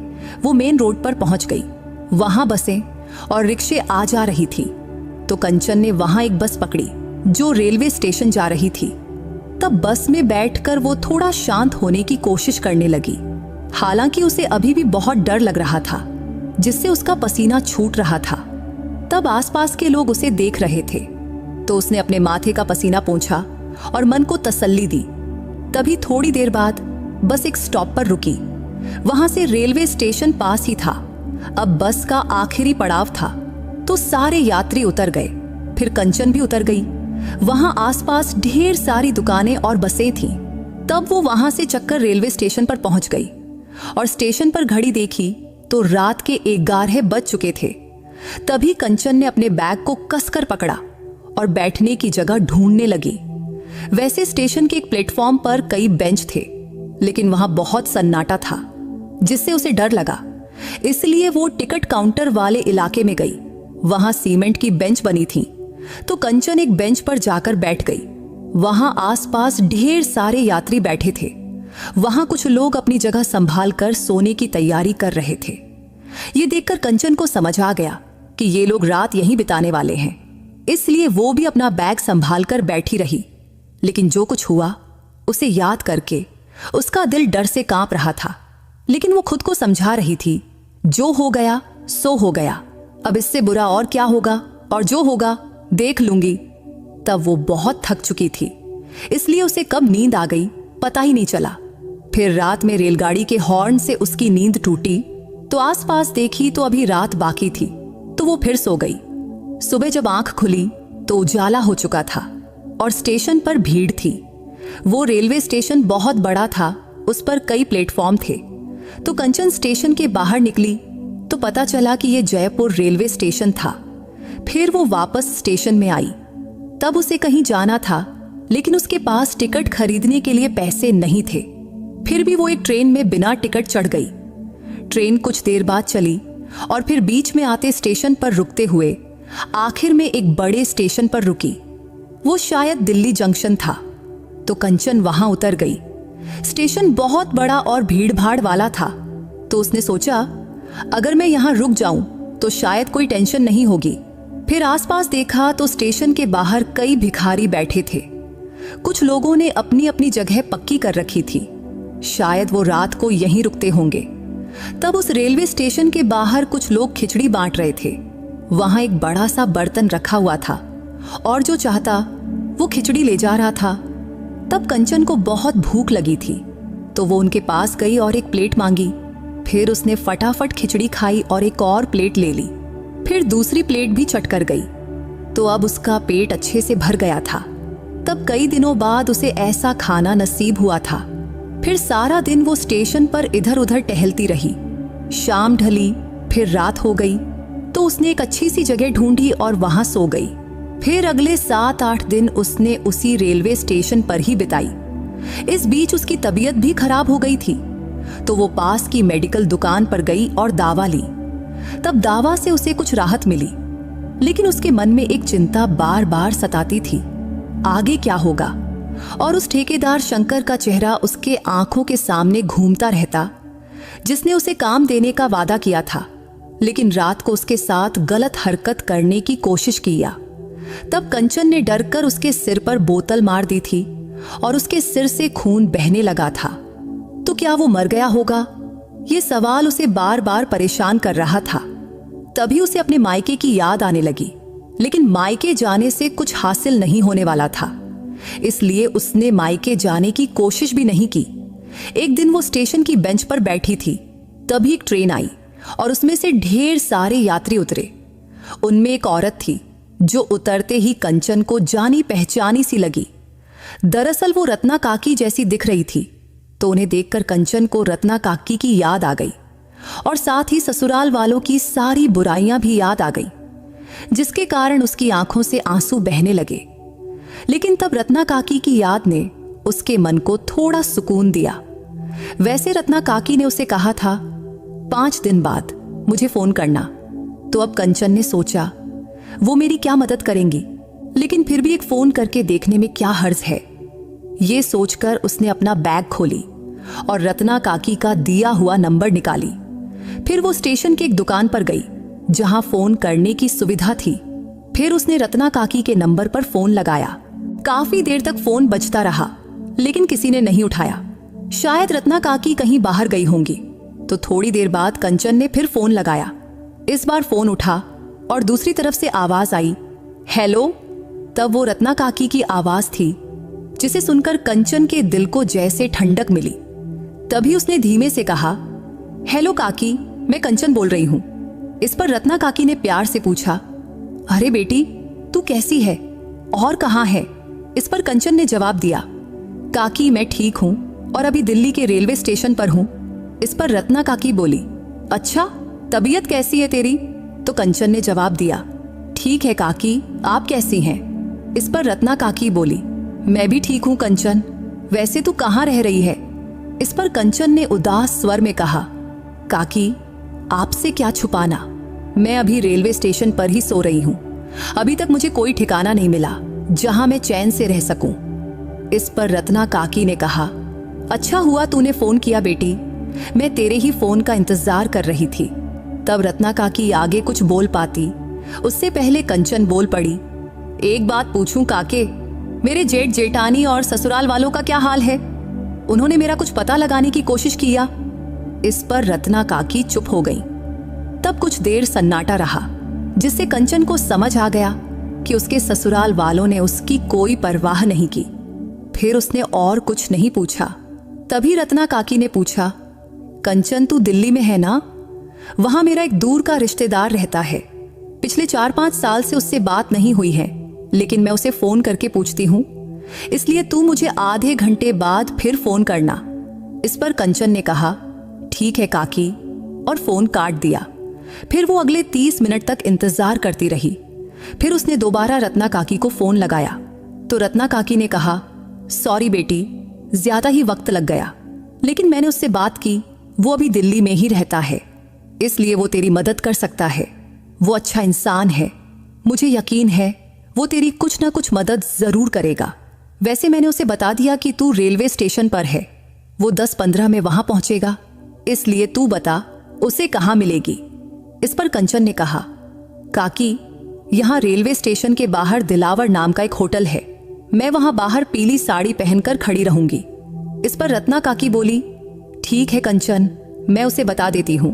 A: वो मेन रोड पर पहुंच गई। वहां बसें और रिक्शे आ जा रही थी। तो कंचन ने वहां एक बस पकड़ी जो रेलवे स्टेशन जा रही थी। तब बस में बैठकर वो थोड़ा शांत होने की कोशिश करने लगी। हालांकि उसे अभी भी बहुत डर लग रहा था, जिससे उसका पसीना छूट रहा था। तब आसपास के लोग उसे देख रहे थे, तो उसने अपने माथे का पसीना पोंछा और मन को तसल्ली दी। तभी थोड़ी देर बाद बस एक स्टॉप पर रुकी। वहां से रेलवे स्टेशन पास ही था। अब बस का आखिरी पड़ाव था, तो सारे यात्री उतर गए। फिर कंचन भी उतर गई। वहां आसपास ढेर सारी दुकानें और बसें थीं। तब वो वहां से चक्कर रेलवे स्टेशन पर पहुंच गई और स्टेशन पर घड़ी देखी तो रात के 11 बज चुके थे। तभी कंचन ने अपने बैग को कसकर पकड़ा और बैठने की जगह ढूंढने लगी। वैसे स्टेशन के एक प्लेटफॉर्म पर कई बेंच थे, लेकिन वहां बहुत सन्नाटा था, जिससे उसे डर लगा। इसलिए वो टिकट काउंटर वाले इलाके में गई। वहां सीमेंट की बेंच बनी थी, तो कंचन एक बेंच पर जाकर बैठ गई। वहां आसपास ढेर सारे यात्री बैठे थे। वहां कुछ लोग अपनी जगह संभाल कर सोने की तैयारी कर रहे थे। ये देखकर कंचन को समझ आ गया कि ये लोग रात यहीं बिताने वाले हैं, इसलिए वो भी अपना बैग संभाल कर बैठी रही। लेकिन जो कुछ हुआ उसे याद करके उसका दिल डर से कांप रहा था। लेकिन वो खुद को समझा रही थी, जो हो गया सो हो गया, अब इससे बुरा और क्या होगा, और जो होगा देख लूंगी। तब वो बहुत थक चुकी थी, इसलिए उसे कब नींद आ गई पता ही नहीं चला। फिर रात में रेलगाड़ी के हॉर्न से उसकी नींद टूटी, तो आसपास देखी तो अभी रात बाकी थी, तो वो फिर सो गई। सुबह जब आंख खुली तो उजाला हो चुका था और स्टेशन पर भीड़ थी। वो रेलवे स्टेशन बहुत बड़ा था, उस पर कई प्लेटफॉर्म थे। तो कंचन स्टेशन के बाहर निकली तो पता चला कि यह जयपुर रेलवे स्टेशन था। फिर वो वापस स्टेशन में आई। तब उसे कहीं जाना था, लेकिन उसके पास टिकट खरीदने के लिए पैसे नहीं थे। फिर भी वो एक ट्रेन में बिना टिकट चढ़ गई। ट्रेन कुछ देर बाद चली और फिर बीच में आते स्टेशन पर रुकते हुए आखिर में एक बड़े स्टेशन पर रुकी। वो शायद दिल्ली जंक्शन था, तो कंचन वहां उतर गई। स्टेशन बहुत बड़ा और भीड़ भाड़ वाला था, तो उसने सोचा अगर मैं यहां रुक जाऊं तो शायद कोई टेंशन नहीं होगी। फिर आसपास देखा तो स्टेशन के बाहर कई भिखारी बैठे थे। कुछ लोगों ने अपनी अपनी जगह पक्की कर रखी थी, शायद वो रात को यहीं रुकते होंगे। तब उस रेलवे स्टेशन के बाहर कुछ लोग खिचड़ी बांट रहे थे। वहां एक बड़ा सा बर्तन रखा हुआ था और जो चाहता वो खिचड़ी ले जा रहा था। तब कंचन को बहुत भूख लगी थी, तो वो उनके पास गई और एक प्लेट मांगी। फिर उसने फटाफट खिचड़ी खाई और एक और प्लेट ले ली। फिर दूसरी प्लेट भी चटकर गई, तो अब उसका पेट अच्छे से भर गया था। तब कई दिनों बाद उसे ऐसा खाना नसीब हुआ था। फिर सारा दिन वो स्टेशन पर इधर उधर टहलती रही। शाम ढली, फिर रात हो गई, तो उसने एक अच्छी सी जगह ढूंढी और वहां सो गई। फिर अगले 7-8 दिन उसने उसी रेलवे स्टेशन पर ही बिताई। इस बीच उसकी तबीयत भी खराब हो गई थी, तो वो पास की मेडिकल दुकान पर गई और दवा ली। तब दवा से उसे कुछ राहत मिली, लेकिन उसके मन में एक चिंता बार बार सताती थी, आगे क्या होगा। और उस ठेकेदार शंकर का चेहरा उसके आंखों के सामने घूमता रहता, जिसने उसे काम देने का वादा किया था, लेकिन रात को उसके साथ गलत हरकत करने की कोशिश किया। तब कंचन ने डरकर उसके सिर पर बोतल मार दी थी और उसके सिर से खून बहने लगा था। तो क्या वो मर गया होगा? ये सवाल उसे बार बार परेशान कर रहा था। तभी उसे अपने मायके की याद आने लगी, लेकिन मायके जाने से कुछ हासिल नहीं होने वाला था, इसलिए उसने मायके जाने की कोशिश भी नहीं की। एक दिन वो स्टेशन की बेंच पर बैठी थी, तभी एक ट्रेन आई और उसमें से ढेर सारे यात्री उतरे। उनमें एक औरत थी जो उतरते ही कंचन को जानी पहचानी सी लगी। दरअसल वो रत्ना काकी जैसी दिख रही थी, तो उन्हें देखकर कंचन को रत्ना काकी की याद आ गई और साथ ही ससुराल वालों की सारी बुराइयां भी याद आ गई, जिसके कारण उसकी आंखों से आंसू बहने लगे। लेकिन तब रत्ना काकी की याद ने उसके मन को थोड़ा सुकून दिया। वैसे रत्ना काकी ने उसे कहा था 5 दिन बाद मुझे फोन करना, तो अब कंचन ने सोचा वो मेरी क्या मदद करेंगी, लेकिन फिर भी एक फोन करके देखने में क्या हर्ज है। ये सोचकर उसने अपना बैग खोली और रत्ना काकी का दिया हुआ नंबर निकाली। फिर वो स्टेशन की एक दुकान पर गई जहां फोन करने की सुविधा थी। फिर उसने रत्ना काकी के नंबर पर फोन लगाया। काफी देर तक फोन बजता रहा, लेकिन किसी ने नहीं उठाया। शायद रत्ना काकी कहीं बाहर गई होंगी। तो थोड़ी देर बाद कंचन ने फिर फोन लगाया। इस बार फोन उठा और दूसरी तरफ से आवाज आई, हेलो। तब वो रत्ना काकी की आवाज थी, जिसे सुनकर कंचन के दिल को जैसे ठंडक मिली। तभी उसने धीमे से कहा, हेलो काकी, मैं कंचन बोल रही हूं। इस पर रत्ना काकी ने प्यार से पूछा, अरे बेटी, तू कैसी है और कहां है? इस पर कंचन ने जवाब दिया, काकी मैं ठीक हूं और अभी दिल्ली के रेलवे स्टेशन पर हूं। इस पर रत्ना काकी बोली, अच्छा, तबीयत कैसी है तेरी? तो कंचन ने जवाब दिया, ठीक है काकी, आप कैसी हैं? इस पर रत्ना काकी बोली, मैं भी ठीक हूं कंचन, वैसे तू कहां रह रही है? इस पर कंचन ने उदास स्वर में कहा, काकी आपसे क्या छुपाना, मैं अभी रेलवे स्टेशन पर ही सो रही हूं। अभी तक मुझे कोई ठिकाना नहीं मिला जहां मैं चैन से रह सकूं। इस पर रत्ना काकी ने कहा, अच्छा हुआ तूने फोन किया बेटी, मैं तेरे ही फोन का इंतजार कर रही थी। तब रत्ना काकी आगे कुछ बोल पाती, उससे पहले कंचन बोल पड़ी, एक बात पूछूं काके, मेरे जेठ जेठानी और ससुराल वालों का क्या हाल है? उन्होंने मेरा कुछ पता लगाने की कोशिश किया? इस पर रत्ना काकी चुप हो गई। तब कुछ देर सन्नाटा रहा, जिससे कंचन को समझ आ गया कि उसके ससुराल वालों ने उसकी कोई परवाह नहीं की। फिर उसने और कुछ नहीं पूछा। तभी रत्ना काकी ने पूछा, कंचन तू दिल्ली में है ना? वहां मेरा एक दूर का रिश्तेदार रहता है। पिछले 4-5 साल से उससे बात नहीं हुई है, लेकिन मैं उसे फोन करके पूछती हूँ, इसलिए तू मुझे आधे घंटे बाद फिर फोन करना। इस पर कंचन ने कहा, ठीक है काकी, और फोन काट दिया। फिर वो अगले 30 मिनट तक इंतजार करती रही। फिर उसने दोबारा रत्ना काकी को फोन लगाया तो रत्ना काकी ने कहा, सॉरी बेटी, ज्यादा ही वक्त लग गया, लेकिन मैंने उससे बात की, वो अभी दिल्ली में ही रहता है, इसलिए वो तेरी मदद कर सकता है। वो अच्छा इंसान है, मुझे यकीन है वो तेरी कुछ ना कुछ मदद जरूर करेगा। वैसे मैंने उसे बता दिया कि तू रेलवे स्टेशन पर है, वो 10-15 में वहां पहुंचेगा, इसलिए तू बता उसे कहां मिलेगी। इस पर कंचन ने कहा, काकी, यहां रेलवे स्टेशन के बाहर दिलावर नाम का एक होटल है, मैं वहां बाहर पीली साड़ी पहनकर खड़ी रहूंगी। इस पर रत्ना काकी बोली, ठीक है कंचन, मैं उसे बता देती हूं,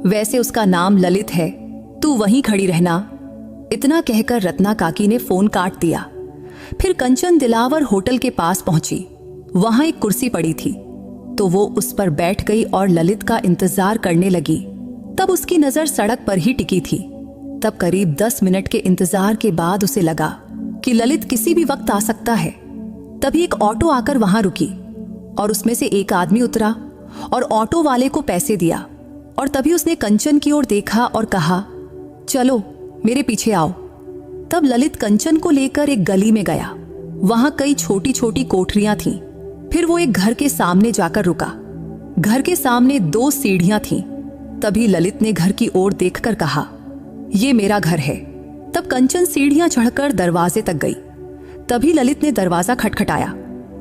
A: वैसे उसका नाम ललित है, तू वहीं खड़ी रहना। इतना कहकर रत्ना काकी ने फोन काट दिया। फिर कंचन दिलावर होटल के पास पहुंची। वहां एक कुर्सी पड़ी थी, तो वो उस पर बैठ गई और ललित का इंतजार करने लगी। तब उसकी नजर सड़क पर ही टिकी थी। तब करीब 10 मिनट के इंतजार के बाद उसे लगा कि ललित किसी भी वक्त आ सकता है। तभी एक ऑटो आकर वहां रुकी और उसमें से एक आदमी उतरा और ऑटो वाले को पैसे दिया, और तभी उसने कंचन की ओर देखा और कहा, चलो मेरे पीछे आओ। तब ललित कंचन को लेकर एक गली में गया। वहां कई छोटी छोटी कोठरियां थीं। फिर वो एक घर के सामने जाकर रुका। घर के सामने 2 सीढ़ियां थीं। तभी ललित ने घर की ओर देखकर कहा, ये मेरा घर है। तब कंचन सीढ़ियां चढ़कर दरवाजे तक गई। तभी ललित ने दरवाजा खटखटाया।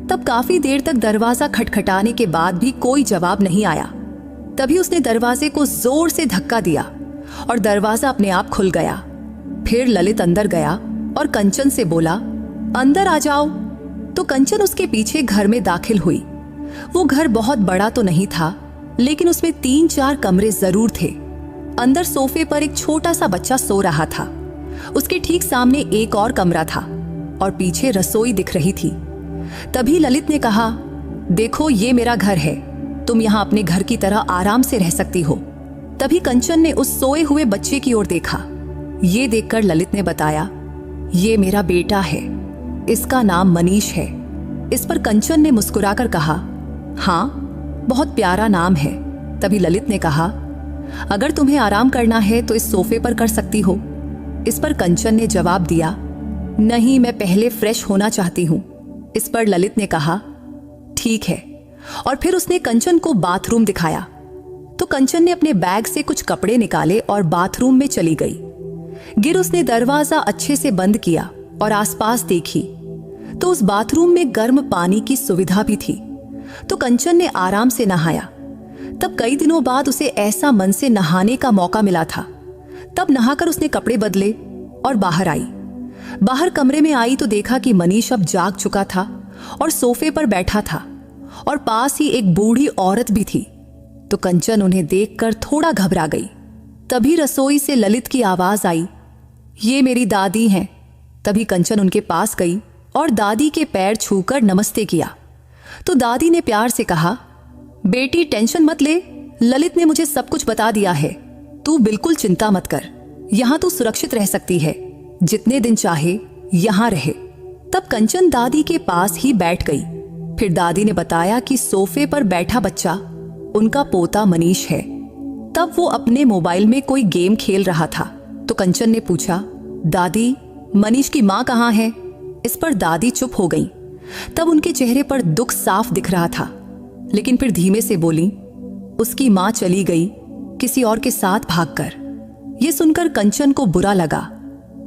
A: तब काफी देर तक दरवाजा खटखटाने के बाद भी कोई जवाब नहीं आया। तभी उसने दरवाजे को जोर से धक्का दिया और दरवाजा अपने आप खुल गया। फिर ललित अंदर गया और कंचन से बोला, अंदर आ जाओ। तो कंचन उसके पीछे घर में दाखिल हुई। वो घर बहुत बड़ा तो नहीं था, लेकिन उसमें 3-4 कमरे जरूर थे। अंदर सोफे पर एक छोटा सा बच्चा सो रहा था। उसके ठीक सामने एक और कमरा था और पीछे रसोई दिख रही थी। तभी ललित ने कहा, देखो ये मेरा घर है, तुम यहाँ अपने घर की तरह आराम से रह सकती हो। तभी कंचन ने उस सोए हुए बच्चे की ओर देखा। ये देखकर ललित ने बताया, ये मेरा बेटा है, इसका नाम मनीष है। इस पर कंचन ने मुस्कुराकर कहा, हाँ, बहुत प्यारा नाम है। तभी ललित ने कहा, अगर तुम्हें आराम करना है तो इस सोफे पर कर सकती हो। इस पर कंचन ने जवाब दिया, नहीं, मैं पहले फ्रेश होना चाहती हूँ। इस पर ललित ने कहा, ठीक है। और फिर उसने कंचन को बाथरूम दिखाया। तो कंचन ने अपने बैग से कुछ कपड़े निकाले और बाथरूम में चली गई। गिर उसने दरवाजा अच्छे से बंद किया और आसपास देखी तो उस बाथरूम में गर्म पानी की सुविधा भी थी। तो कंचन ने आराम से नहाया। तब कई दिनों बाद उसे ऐसा मन से नहाने का मौका मिला था। तब नहाकर उसने कपड़े बदले और बाहर आई। बाहर कमरे में आई तो देखा कि मनीष अब जाग चुका था और सोफे पर बैठा था और पास ही एक बूढ़ी औरत भी थी। तो कंचन उन्हें देखकर थोड़ा घबरा गई। तभी रसोई से ललित की आवाज आई, ये मेरी दादी हैं। तभी कंचन उनके पास गई और दादी के पैर छूकर नमस्ते किया। तो दादी ने प्यार से कहा, बेटी टेंशन मत ले, ललित ने मुझे सब कुछ बता दिया है, तू बिल्कुल चिंता मत कर, यहां तू सुरक्षित रह सकती है, जितने दिन चाहे यहां रहे। तब कंचन दादी के पास ही बैठ गई। फिर दादी ने बताया कि सोफे पर बैठा बच्चा उनका पोता मनीष है। तब वो अपने मोबाइल में कोई गेम खेल रहा था। तो कंचन ने पूछा, दादी, मनीष की माँ कहाँ है? इस पर दादी चुप हो गई। तब उनके चेहरे पर दुख साफ दिख रहा था, लेकिन फिर धीमे से बोली, उसकी माँ चली गई किसी और के साथ भागकर। ये सुनकर कंचन को बुरा लगा।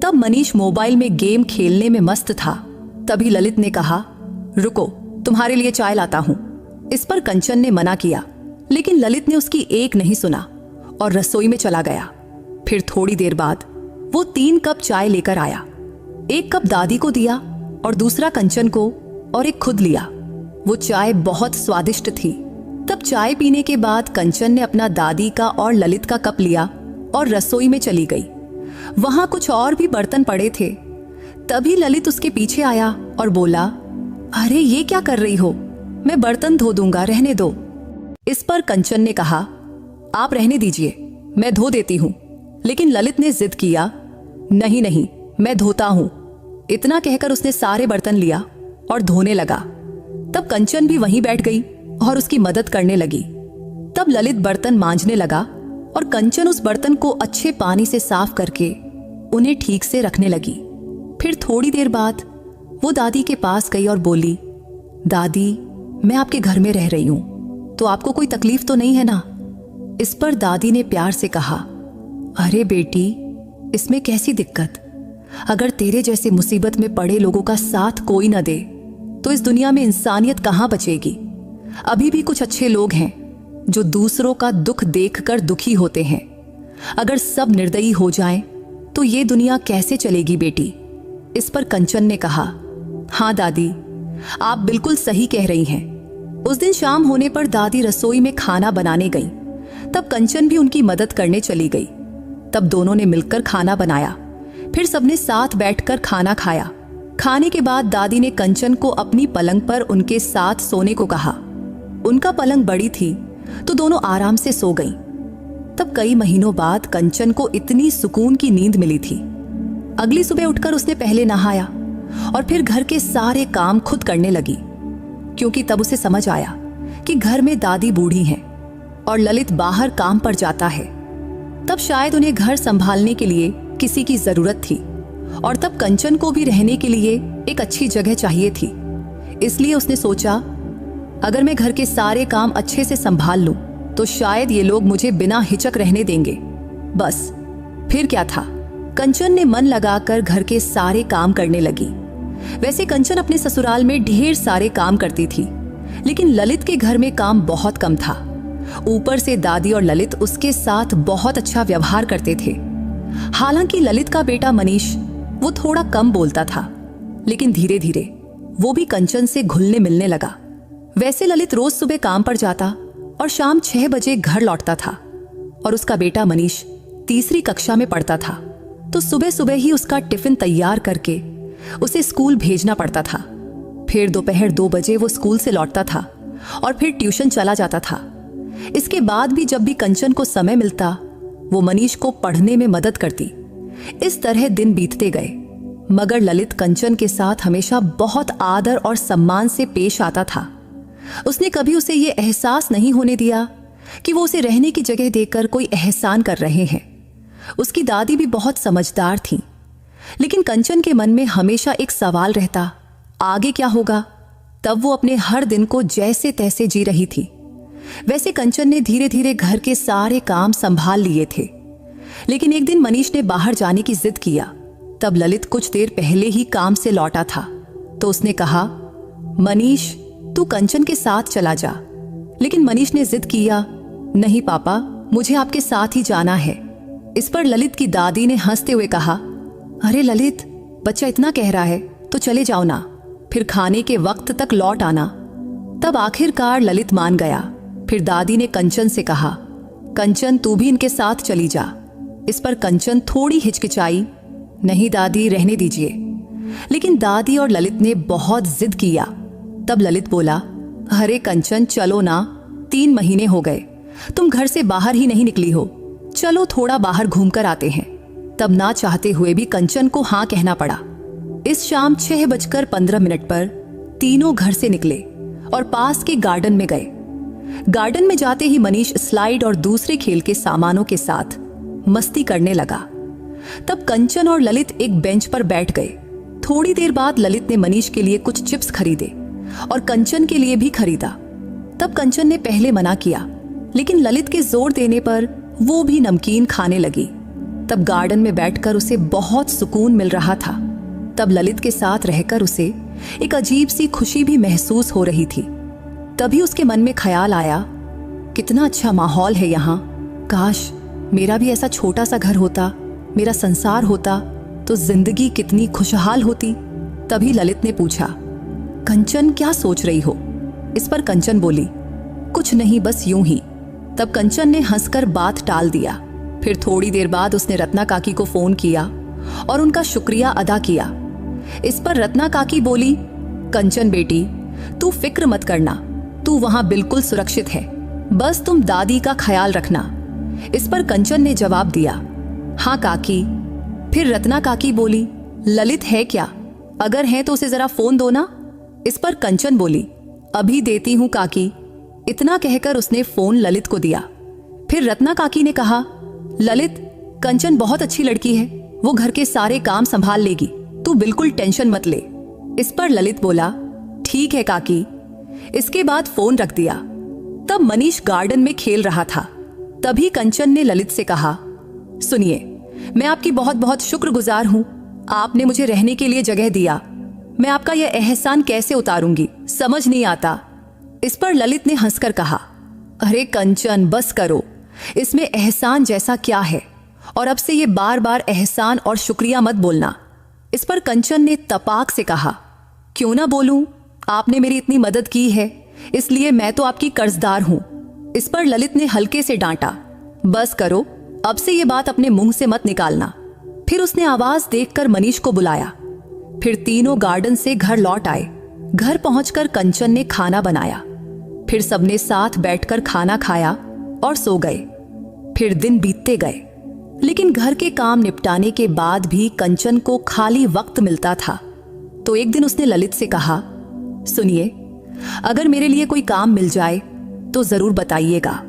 A: तब मनीष मोबाइल में गेम खेलने में मस्त था। तभी ललित ने कहा, रुको, तुम्हारे लिए चाय लाता हूं। इस पर कंचन ने मना किया, लेकिन ललित ने उसकी एक नहीं सुना और रसोई में चला गया। फिर थोड़ी देर बाद वो 3 कप चाय लेकर आया। 1 कप दादी को दिया और दूसरा कंचन को और एक खुद लिया। वो चाय बहुत स्वादिष्ट थी। तब चाय पीने के बाद कंचन ने अपना दादी का और ललित का कप लिया और रसोई में चली गई। वहां कुछ और भी बर्तन पड़े थे। तभी ललित उसके पीछे आया और बोला, अरे ये क्या कर रही हो? मैं बर्तन धो दूंगा, रहने दो। इस पर कंचन ने कहा, आप रहने दीजिए, मैं धो देती हूं। लेकिन ललित ने जिद किया, नहीं नहीं, मैं धोता हूं। इतना कहकर उसने सारे बर्तन लिया और धोने लगा। तब कंचन भी वहीं बैठ गई और उसकी मदद करने लगी। तब ललित बर्तन मांजने लगा और कंचन उस बर्तन को अच्छे पानी से साफ करके उन्हें ठीक से रखने लगी। फिर थोड़ी देर बाद वो दादी के पास गई और बोली, दादी, मैं आपके घर में रह रही हूं, तो आपको कोई तकलीफ तो नहीं है ना? इस पर दादी ने प्यार से कहा, अरे बेटी, इसमें कैसी दिक्कत? अगर तेरे जैसे मुसीबत में पड़े लोगों का साथ कोई न दे तो इस दुनिया में इंसानियत कहां बचेगी? अभी भी कुछ अच्छे लोग हैं जो दूसरों का दुख देखकर दुखी होते हैं। अगर सब निर्दयी हो जाएं तो ये दुनिया कैसे चलेगी बेटी? इस पर कंचन ने कहा, हाँ दादी, आप बिल्कुल सही कह रही हैं। उस दिन शाम होने पर दादी रसोई में खाना बनाने गई। तब कंचन भी उनकी मदद करने चली गई। तब दोनों ने मिलकर खाना बनाया। फिर सबने साथ बैठकर खाना खाया। खाने के बाद दादी ने कंचन को अपनी पलंग पर उनके साथ सोने को कहा। उनका पलंग बड़ी थी तो दोनों आराम से सो गईं। तब कई महीनों बाद कंचन को इतनी सुकून की नींद मिली थी। अगली सुबह उठकर उसने पहले नहाया और फिर घर के सारे काम खुद करने लगी, क्योंकि तब उसे समझ आया कि घर में दादी बूढ़ी हैं और ललित बाहर काम पर जाता है। तब शायद उन्हें घर संभालने के लिए किसी की जरूरत थी और तब कंचन को भी रहने के लिए एक अच्छी जगह चाहिए थी। इसलिए उसने सोचा, अगर मैं घर के सारे काम अच्छे से संभाल लूं तो शायद ये लोग मुझे बिना हिचक रहने देंगे। बस फिर क्या था, कंचन ने मन लगाकर घर के सारे काम करने लगी। वैसे कंचन अपने ससुराल में ढेर सारे काम करती थी, लेकिन ललित के घर में काम बहुत कम था। ऊपर से दादी और ललित उसके साथ बहुत अच्छा व्यवहार करते थे। हालांकि ललित का बेटा मनीष वो थोड़ा कम बोलता था, लेकिन धीरे धीरे वो भी कंचन से घुलने मिलने लगा। वैसे ललित रोज सुबह काम पर जाता और शाम 6 बजे घर लौटता था और उसका बेटा मनीष तीसरी कक्षा में पढ़ता था, तो सुबह सुबह ही उसका टिफिन तैयार करके उसे स्कूल भेजना पड़ता था। फिर दोपहर 2 बजे वो स्कूल से लौटता था और फिर ट्यूशन चला जाता था। इसके बाद भी जब भी कंचन को समय मिलता वो मनीष को पढ़ने में मदद करती। इस तरह दिन बीतते गए, मगर ललित कंचन के साथ हमेशा बहुत आदर और सम्मान से पेश आता था। उसने कभी उसे ये एहसास नहीं होने दिया कि वो उसे रहने की जगह देकर कोई एहसान कर रहे हैं। उसकी दादी भी बहुत समझदार थी, लेकिन कंचन के मन में हमेशा एक सवाल रहता, आगे क्या होगा? तब वो अपने हर दिन को जैसे तैसे जी रही थी। वैसे कंचन ने धीरे धीरे घर के सारे काम संभाल लिए थे, लेकिन एक दिन मनीष ने बाहर जाने की जिद किया। तब ललित कुछ देर पहले ही काम से लौटा था, तो उसने कहा, मनीष, तू कंचन के साथ चला जा। लेकिन मनीष ने जिद किया, नहीं पापा, मुझे आपके साथ ही जाना है। इस पर ललित की दादी ने हंसते हुए कहा, अरे ललित, बच्चा इतना कह रहा है तो चले जाओ ना, फिर खाने के वक्त तक लौट आना। तब आखिरकार ललित मान गया। फिर दादी ने कंचन से कहा, कंचन, तू भी इनके साथ चली जा। इस पर कंचन थोड़ी हिचकिचाई, नहीं दादी, रहने दीजिए। लेकिन दादी और ललित ने बहुत जिद किया। तब ललित बोला, अरे कंचन, चलो ना, 3 महीने हो गए तुम घर से बाहर ही नहीं निकली हो, चलो थोड़ा बाहर घूमकर आते हैं। तब ना चाहते हुए भी कंचन को हाँ कहना पड़ा। इस शाम 6:15 पर तीनों घर से निकले और पास के गार्डन में गए। गार्डन में जाते ही मनीष स्लाइड और दूसरे खेल के सामानों के साथ मस्ती करने लगा। तब कंचन और ललित एक बेंच पर बैठ गए। थोड़ी देर बाद ललित ने मनीष के लिए कुछ चिप्स खरीदे और कंचन के लिए भी खरीदा। तब कंचन ने पहले मना किया, लेकिन ललित के जोर देने पर वो भी नमकीन खाने लगी। तब गार्डन में बैठकर उसे बहुत सुकून मिल रहा था। तब ललित के साथ रहकर उसे एक अजीब सी खुशी भी महसूस हो रही थी। तभी उसके मन में ख्याल आया, कितना अच्छा माहौल है यहाँ, काश मेरा भी ऐसा छोटा सा घर होता, मेरा संसार होता तो जिंदगी कितनी खुशहाल होती। तभी ललित ने पूछा, कंचन, क्या सोच रही हो? इस पर कंचन बोली, कुछ नहीं, बस यूं ही। तब कंचन ने हंसकर बात टाल दिया। फिर थोड़ी देर बाद उसने रत्ना काकी को फोन किया और उनका शुक्रिया अदा किया। इस पर रत्ना काकी बोली, कंचन बेटी, तू फिक्र मत करना, तू वहां बिल्कुल सुरक्षित है, बस तुम दादी का ख्याल रखना। इस पर कंचन ने जवाब दिया, हाँ काकी। फिर रत्ना काकी बोली, ललित है क्या? अगर है तो उसे जरा फोन दो ना। इस पर कंचन बोली, अभी देती हूं काकी। इतना कहकर उसने फोन ललित को दिया। फिर रत्ना काकी ने कहा, ललित, कंचन बहुत अच्छी लड़की है, वो घर के सारे काम संभाल लेगी, तू बिल्कुल टेंशन मत ले। इस पर ललित बोला, ठीक है काकी। इसके बाद फोन रख दिया। तब मनीष गार्डन में खेल रहा था। तभी कंचन ने ललित से कहा, सुनिए, मैं आपकी बहुत बहुत शुक्रगुजार हूं। आपने मुझे रहने के लिए जगह दिया। मैं आपका यह एहसान कैसे उतारूंगी, समझ नहीं आता। इस पर ललित ने हंसकर कहा, अरे कंचन, बस करो, इसमें एहसान जैसा क्या है, और अब से ये बार बार एहसान और शुक्रिया मत बोलना। इस पर कंचन ने तपाक से कहा, क्यों ना बोलूं, आपने मेरी इतनी मदद की है, इसलिए मैं तो आपकी कर्जदार हूं। इस पर ललित ने हल्के से डांटा, बस करो, अब से ये बात अपने मुंह से मत निकालना। फिर उसने आवाज देखकर मनीष को बुलाया। फिर तीनों गार्डन से घर लौट आए। घर पहुंचकर कंचन ने खाना बनाया। फिर सबने साथ बैठकर खाना खाया और सो गए। फिर दिन बीतते गए, लेकिन घर के काम निपटाने के बाद भी कंचन को खाली वक्त मिलता था। तो एक दिन उसने ललित से कहा, सुनिए, अगर मेरे लिए कोई काम मिल जाए तो जरूर बताइएगा।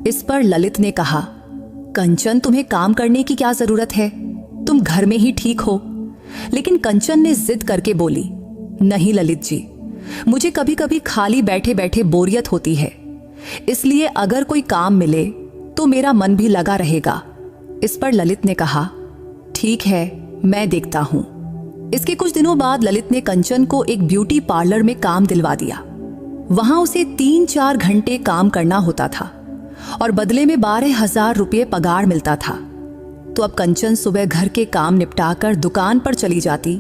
A: इस पर ललित ने कहा, कंचन, तुम्हें काम करने की क्या जरूरत है, तुम घर में ही ठीक हो। लेकिन कंचन ने जिद करके बोली, नहीं ललित जी, मुझे कभी कभी खाली बैठे बैठे बोरियत होती है, इसलिए अगर कोई काम मिले तो मेरा मन भी लगा रहेगा। इस पर ललित ने कहा, ठीक है, मैं देखता हूं। इसके कुछ दिनों बाद ललित ने कंचन को एक ब्यूटी पार्लर में काम दिलवा दिया। वहां उसे 3-4 घंटे काम करना होता था और बदले में 12,000 रुपये पगार मिलता था। तो अब कंचन सुबह घर के काम निपटाकर दुकान पर चली जाती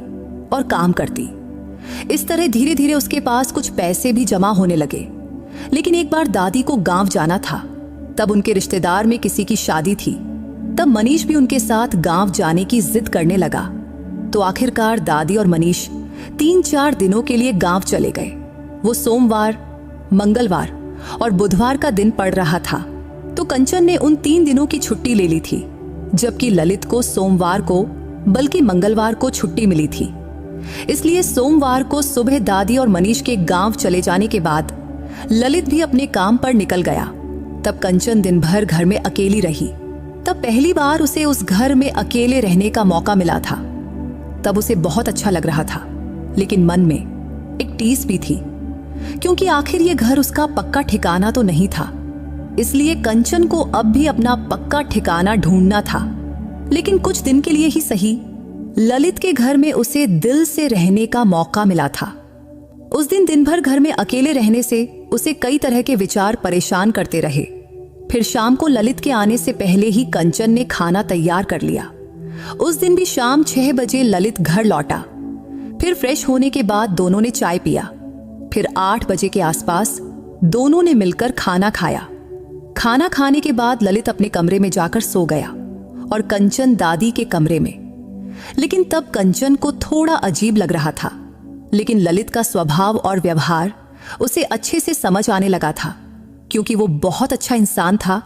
A: और काम करती। इस तरह धीरे धीरे उसके पास कुछ पैसे भी जमा होने लगे। लेकिन एक बार दादी को गांव जाना था। तब उनके रिश्तेदार में किसी की शादी थी। तब मनीष भी उनके साथ गांव जाने की जिद करने लगा। तो आखिरकार दादी और मनीष 3-4 दिनों के लिए गांव चले गए। वो सोमवार, मंगलवार और बुधवार का दिन पड़ रहा था। तो कंचन ने उन 3 दिनों की छुट्टी ले ली थी, जबकि ललित को सोमवार को बल्कि मंगलवार को छुट्टी मिली थी। इसलिए सोमवार को सुबह दादी और मनीष के गांव चले जाने के बाद ललित भी अपने काम पर निकल गया। तब कंचन दिन भर घर में अकेली रही। तब पहली बार उसे उस घर में अकेले रहने का मौका मिला था। तब उसे बहुत अच्छा लग रहा था, लेकिन मन में एक टीस भी थी, क्योंकि आखिर ये घर उसका पक्का ठिकाना तो नहीं था। इसलिए कंचन को अब भी अपना पक्का ठिकाना ढूंढना था। लेकिन कुछ दिन के लिए ही सही, ललित के घर में उसे दिल से रहने का मौका मिला था। उस दिन भर घर में अकेले रहने से उसे कई तरह के विचार परेशान करते रहे। फिर शाम को ललित के आने से पहले ही कंचन ने खाना तैयार कर लिया। उस दिन भी शाम 6 बजे ललित घर लौटा। फिर फ्रेश होने के बाद दोनों ने चाय पिया। फिर 8 बजे के आसपास दोनों ने मिलकर खाना खाया। खाना खाने के बाद ललित अपने कमरे में जाकर सो गया और कंचन दादी के कमरे में। लेकिन तब कंचन को थोड़ा अजीब लग रहा था, लेकिन ललित का स्वभाव और व्यवहार उसे अच्छे से समझ आने लगा था। क्योंकि वो बहुत अच्छा इंसान था,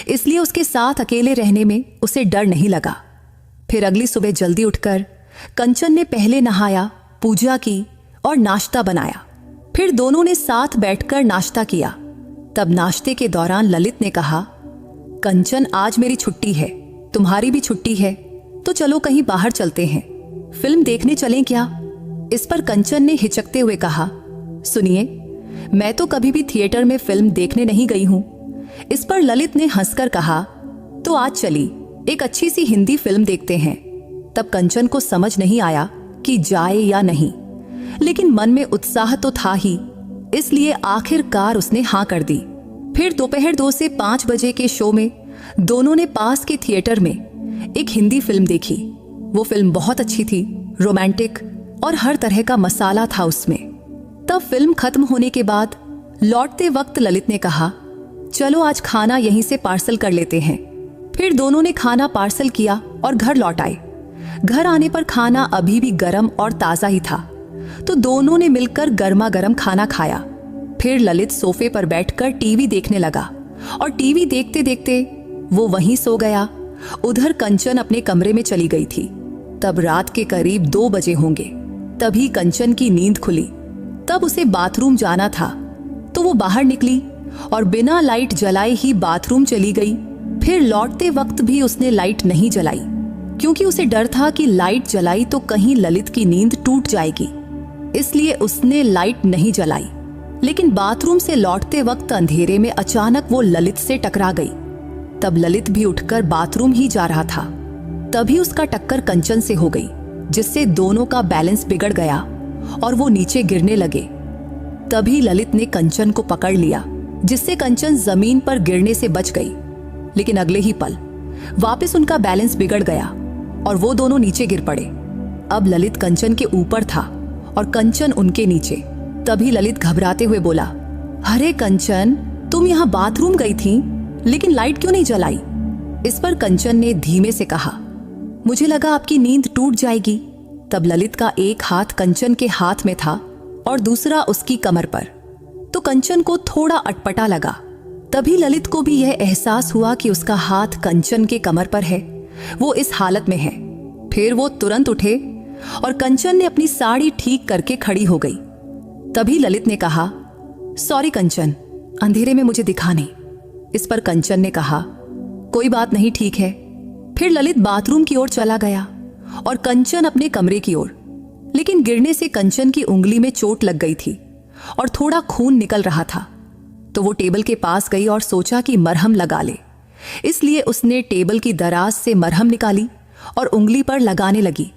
A: इसलिए उसके साथ अकेले रहने में उसे डर नहीं लगा। फिर अगली सुबह जल्दी उठकर कंचन ने पहले नहाया, पूजा की और नाश्ता बनाया। फिर दोनों ने साथ बैठकर नाश्ता किया। तब नाश्ते के दौरान ललित ने कहा, कंचन, आज मेरी छुट्टी है, तुम्हारी भी छुट्टी है, तो चलो कहीं बाहर चलते हैं, फिल्म देखने चलें क्या? इस पर कंचन ने हिचकते हुए कहा, सुनिए, मैं तो कभी भी थिएटर में फिल्म देखने नहीं गई हूं। इस पर ललित ने हंसकर कहा, तो आज चली एक अच्छी सी हिंदी फिल्म देखते हैं। तब कंचन को समझ नहीं आया कि जाए या नहीं, लेकिन मन में उत्साह तो था ही, इसलिए आखिरकार उसने हाँ कर दी। फिर दोपहर 2 से 5 बजे के शो में दोनों ने पास के थिएटर में एक हिंदी फिल्म देखी। वो फिल्म बहुत अच्छी थी, रोमांटिक और हर तरह का मसाला था उसमें। तब फिल्म खत्म होने के बाद लौटते वक्त ललित ने कहा, चलो आज खाना यहीं से पार्सल कर लेते हैं। फिर दोनों ने खाना पार्सल किया और घर लौट आए। घर आने पर खाना अभी भी गर्म और ताज़ा ही था, तो दोनों ने मिलकर गर्मा गर्म खाना खाया। फिर ललित सोफे पर बैठकर टीवी देखने लगा और टीवी देखते देखते वो वहीं सो गया। उधर कंचन अपने कमरे में चली गई थी। तब रात के करीब 2 बजे होंगे। तभी कंचन की नींद खुली। तब उसे बाथरूम जाना था, तो वो बाहर निकली और बिना लाइट जलाए ही बाथरूम चली गई। फिर लौटते वक्त भी उसने लाइट नहीं जलाई, क्योंकि उसे डर था कि लाइट जलाई तो कहीं ललित की नींद टूट जाएगी। इसलिए उसने लाइट नहीं जलाई। लेकिन बाथरूम से लौटते वक्त अंधेरे में अचानक वो ललित से टकरा गई। तब ललित भी उठकर बाथरूम ही जा रहा था। तभी उसका टक्कर कंचन से हो गई, जिससे दोनों का बैलेंस बिगड़ गया और वो नीचे गिरने लगे। तभी ललित ने कंचन को पकड़ लिया, जिससे कंचन जमीन पर गिरने से बच गई। लेकिन अगले ही पल वापस उनका बैलेंस बिगड़ गया और वो दोनों नीचे गिर पड़े। अब ललित कंचन के ऊपर था और कंचन उनके नीचे। तभी ललित घबराते हुए बोला, अरे कंचन, तुम यहाँ बाथरूम गई थी, लेकिन लाइट क्यों नहीं जलाई? इस पर कंचन ने धीमे से कहा, मुझे लगा आपकी नींद टूट जाएगी। तब ललित का एक हाथ कंचन के हाथ में था और दूसरा उसकी कमर पर, तो कंचन को थोड़ा अटपटा लगा। तभी ललित को भी यह एहसास हुआ कि उसका हाथ कंचन के कमर पर है, वो इस हालत में है। फिर वो तुरंत उठे और कंचन ने अपनी साड़ी ठीक करके खड़ी हो गई। तभी ललित ने कहा, सॉरी कंचन, अंधेरे में मुझे दिखा नहीं। इस पर कंचन ने कहा, कोई बात नहीं, ठीक है। फिर ललित बाथरूम की ओर चला गया और कंचन अपने कमरे की ओर। लेकिन गिरने से कंचन की उंगली में चोट लग गई थी और थोड़ा खून निकल रहा था। तो वो टेबल के पास गई और सोचा कि मरहम लगा ले। इसलिए उसने टेबल की दराज से मरहम निकाली और उंगली पर लगाने लगी।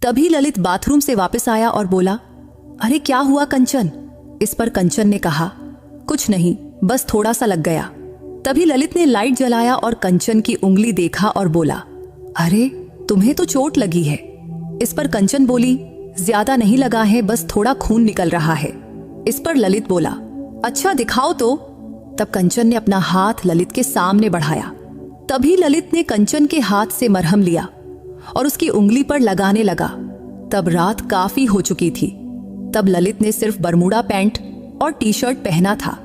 A: तभी ललित बाथरूम से वापस आया और बोला, अरे क्या हुआ कंचन? इस पर कंचन ने कहा, कुछ नहीं, बस थोड़ा सा लग गया। तभी ललित ने लाइट जलाया और कंचन की उंगली देखा और बोला, अरे तुम्हें तो चोट लगी है। इस पर कंचन बोली, ज्यादा नहीं लगा है, बस थोड़ा खून निकल रहा है। इस पर ललित बोला, अच्छा दिखाओ तो। तब कंचन ने अपना हाथ ललित के सामने बढ़ाया। तभी ललित ने कंचन के हाथ से मरहम लिया और उसकी उंगली पर लगाने लगा। तब रात काफी हो चुकी थी। तब ललित ने सिर्फ बरमूडा पैंट और टी शर्ट पहना था,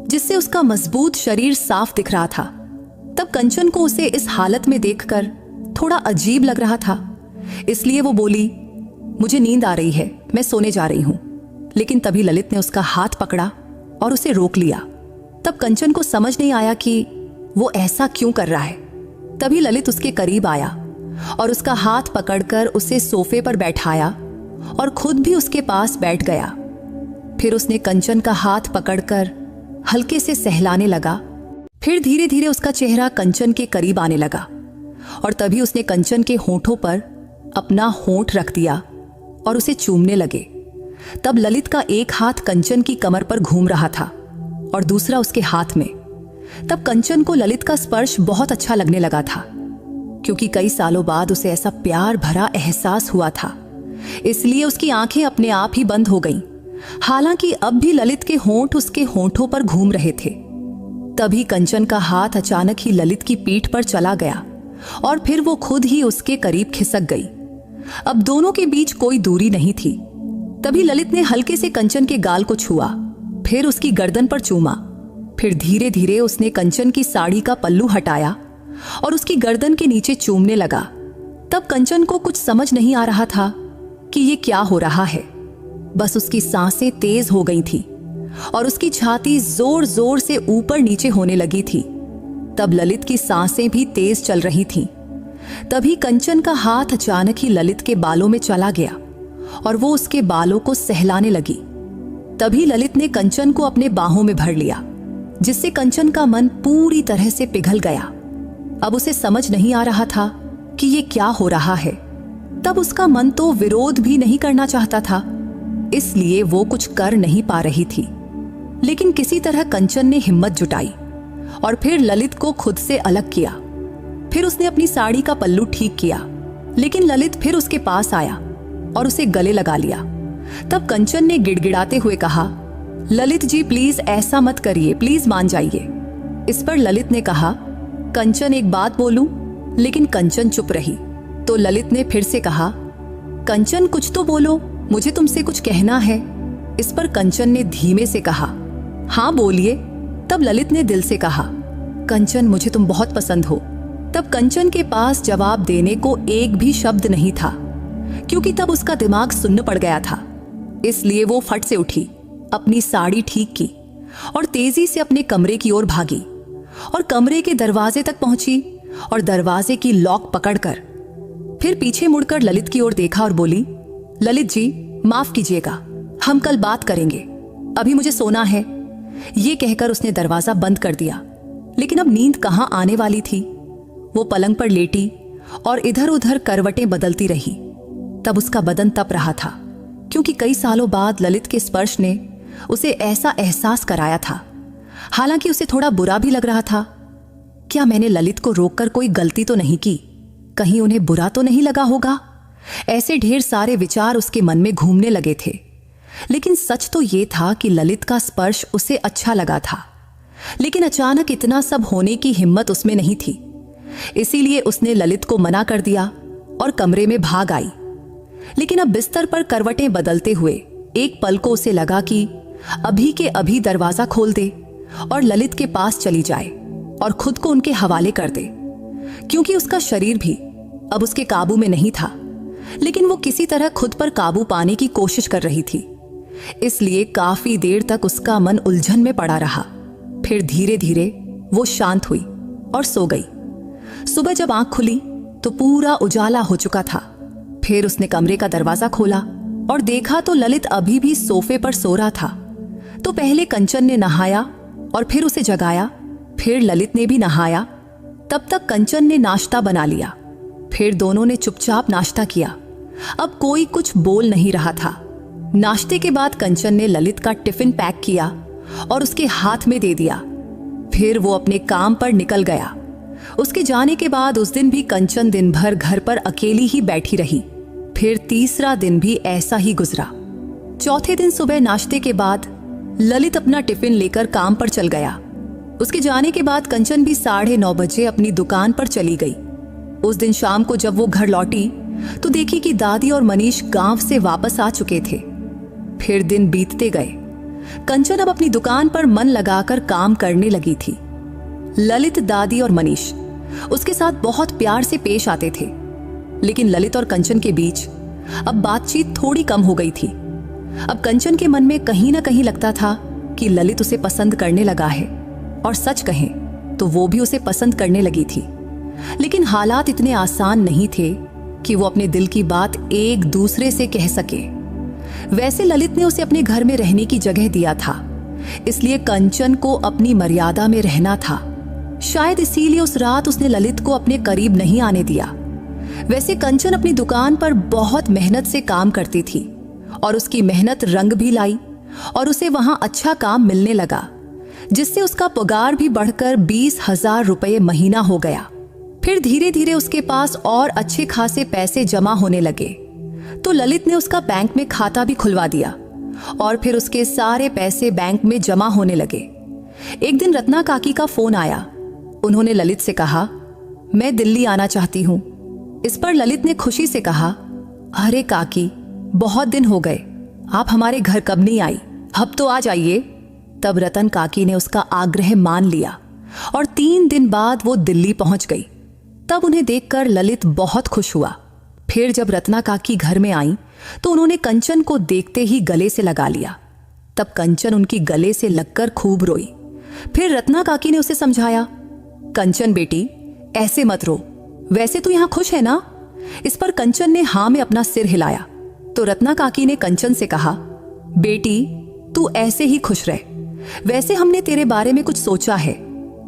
A: जिससे उसका मजबूत शरीर साफ दिख रहा था। तब कंचन को उसे इस हालत में देखकर थोड़ा अजीब लग रहा था, इसलिए वो बोली, मुझे नींद आ रही है, मैं सोने जा रही हूं। लेकिन तभी ललित ने उसका हाथ पकड़ा और उसे रोक लिया। तब कंचन को समझ नहीं आया कि वो ऐसा क्यों कर रहा है। तभी ललित उसके करीब आया और उसका हाथ पकड़कर उसे सोफे पर बैठाया और खुद भी उसके पास बैठ गया। फिर उसने कंचन का हाथ पकड़कर हल्के से सहलाने लगा। फिर धीरे धीरे उसका चेहरा कंचन के करीब आने लगा और तभी उसने कंचन के होठों पर अपना होंठ रख दिया और उसे चूमने लगे। तब ललित का एक हाथ कंचन की कमर पर घूम रहा था और दूसरा उसके हाथ में। तब कंचन को ललित का स्पर्श बहुत अच्छा लगने लगा था, क्योंकि कई सालों बाद उसे ऐसा प्यार भरा एहसास हुआ था। इसलिए उसकी आंखें अपने आप ही बंद हो गईं। हालांकि अब भी ललित के होंठ उसके होंठों पर घूम रहे थे। तभी कंचन का हाथ अचानक ही ललित की पीठ पर चला गया और फिर वो खुद ही उसके करीब खिसक गई। अब दोनों के बीच कोई दूरी नहीं थी। तभी ललित ने हल्के से कंचन के गाल को छुआ, फिर उसकी गर्दन पर चूमा। फिर धीरे धीरे उसने कंचन की साड़ी का पल्लू हटाया और उसकी गर्दन के नीचे चूमने लगा। तब कंचन को कुछ समझ नहीं आ रहा था कि ये क्या हो रहा है। बस उसकी सांसें तेज हो गई थी और उसकी छाती जोर जोर से ऊपर नीचे होने लगी थी। तब ललित की सांसें भी तेज चल रही थीं। तभी कंचन का हाथ अचानक ही ललित के बालों में चला गया और वो उसके बालों को सहलाने लगी। तभी ललित ने कंचन को अपने बाहों में भर लिया, जिससे कंचन का मन पूरी तरह से पिघल गया। अब उसे समझ नहीं आ रहा था कि ये क्या हो रहा है। तब उसका मन तो विरोध भी नहीं करना चाहता था, इसलिए वो कुछ कर नहीं पा रही थी। लेकिन किसी तरह कंचन ने हिम्मत जुटाई और फिर ललित को खुद से अलग किया। फिर उसने अपनी साड़ी का पल्लू ठीक किया, लेकिन ललित फिर उसके पास आया और उसे गले लगा लिया। तब कंचन ने गिड़गिड़ाते हुए कहा, ललित जी प्लीज ऐसा मत करिए, प्लीज मान जाइए। इस पर ललित ने कहा, कंचन एक बात बोलूं? लेकिन कंचन चुप रही। तो ललित ने फिर से कहा, कंचन कुछ तो बोलो, मुझे तुमसे कुछ कहना है। इस पर कंचन ने धीमे से कहा, हाँ बोलिए। तब ललित ने दिल से कहा, कंचन मुझे तुम बहुत पसंद हो। तब कंचन के पास जवाब देने को एक भी शब्द नहीं था, क्योंकि तब उसका दिमाग सुन्न पड़ गया था। इसलिए वो फट से उठी, अपनी साड़ी ठीक की और तेजी से अपने कमरे की ओर भागी और कमरे के दरवाजे तक पहुंची और दरवाजे की लॉक पकड़कर फिर पीछे मुड़कर ललित की ओर देखा और बोली, ललित जी माफ कीजिएगा, हम कल बात करेंगे, अभी मुझे सोना है। ये कहकर उसने दरवाजा बंद कर दिया। लेकिन अब नींद कहां आने वाली थी। वो पलंग पर लेटी और इधर उधर करवटें बदलती रही। तब उसका बदन तप रहा था, क्योंकि कई सालों बाद ललित के स्पर्श ने उसे ऐसा एहसास कराया था। हालांकि उसे थोड़ा बुरा भी लग रहा था। क्या मैंने ललित को रोककर कोई गलती तो नहीं की? कहीं उन्हें बुरा तो नहीं लगा होगा? ऐसे ढेर सारे विचार उसके मन में घूमने लगे थे। लेकिन सच तो यह था कि ललित का स्पर्श उसे अच्छा लगा था। लेकिन अचानक इतना सब होने की हिम्मत उसमें नहीं थी। इसीलिए उसने ललित को मना कर दिया और कमरे में भाग आई। लेकिन अब बिस्तर पर करवटें बदलते हुए एक पल को उसे लगा कि अभी के अभी दरवाजा खोल दे और ललित के पास चली जाए और खुद को उनके हवाले कर दे, क्योंकि उसका शरीर भी अब उसके काबू में नहीं था। लेकिन वो किसी तरह खुद पर काबू पाने की कोशिश कर रही थी। इसलिए काफी देर तक उसका मन उलझन में पड़ा रहा। फिर धीरे धीरे वो शांत हुई और सो गई। सुबह जब आंख खुली तो पूरा उजाला हो चुका था। फिर उसने कमरे का दरवाजा खोला और देखा तो ललित अभी भी सोफे पर सो रहा था। तो पहले कंचन ने नहाया और फिर उसे जगाया। फिर ललित ने भी नहाया। तब तक कंचन ने नाश्ता बना लिया। फिर दोनों ने चुपचाप नाश्ता किया। अब कोई कुछ बोल नहीं रहा था। नाश्ते के बाद कंचन ने ललित का टिफिन पैक किया और उसके हाथ में दे दिया। फिर वो अपने काम पर निकल गया। उसके जाने के बाद उस दिन भी कंचन दिन भर घर पर अकेली ही बैठी रही। फिर तीसरा दिन भी ऐसा ही गुजरा। चौथे दिन सुबह नाश्ते के बाद ललित अपना टिफिन लेकर काम पर चल गया। उसके जाने के बाद कंचन भी 9:30 बजे अपनी दुकान पर चली गई। उस दिन शाम को जब वो घर लौटी तो देखी कि दादी और मनीष गांव से वापस आ चुके थे। फिर दिन बीतते गए। कंचन अब अपनी दुकान पर मन लगाकर काम करने लगी थी। ललित, दादी और मनीष उसके साथ बहुत प्यार से पेश आते थे। लेकिन ललित और कंचन के बीच अब बातचीत थोड़ी कम हो गई थी। अब कंचन के मन में कहीं ना कहीं लगता था कि ललित उसे पसंद करने लगा है, और सच कहें तो वो भी उसे पसंद करने लगी थी। लेकिन हालात इतने आसान नहीं थे कि वो अपने दिल की बात एक दूसरे से कह सके। वैसे ललित ने उसे अपने घर में रहने की जगह दिया था, इसलिए कंचन को अपनी मर्यादा में रहना था। शायद इसीलिए उस रात उसने ललित को अपने करीब नहीं आने दिया। वैसे कंचन अपनी दुकान पर बहुत मेहनत से काम करती थी और उसकी मेहनत रंग भी लाई और उसे वहां अच्छा काम मिलने लगा, जिससे उसका पगार भी बढ़कर 20,000 रुपये महीना हो गया। फिर धीरे धीरे उसके पास और अच्छे खासे पैसे जमा होने लगे। तो ललित ने उसका बैंक में खाता भी खुलवा दिया और फिर उसके सारे पैसे बैंक में जमा होने लगे। एक दिन रत्ना काकी का फोन आया। उन्होंने ललित से कहा, मैं दिल्ली आना चाहती हूँ। इस पर ललित ने खुशी से कहा, अरे काकी, बहुत दिन हो गए, आप हमारे घर कब नहीं आई, अब तो आ जाइए। तब रतन काकी ने उसका आग्रह मान लिया और 3 दिन बाद वो दिल्ली पहुंच गई। तब उन्हें देखकर ललित बहुत खुश हुआ। फिर जब रत्ना काकी घर में आई तो उन्होंने कंचन को देखते ही गले से लगा लिया। तब कंचन उनकी गले से लगकर खूब रोई। फिर रत्ना काकी ने उसे समझाया, कंचन बेटी, ऐसे मत रो, वैसे तू यहां खुश है ना? इस पर कंचन ने हाँ में अपना सिर हिलाया। तो रत्ना काकी ने कंचन से कहा, बेटी तू ऐसे ही खुश रह, वैसे हमने तेरे बारे में कुछ सोचा है।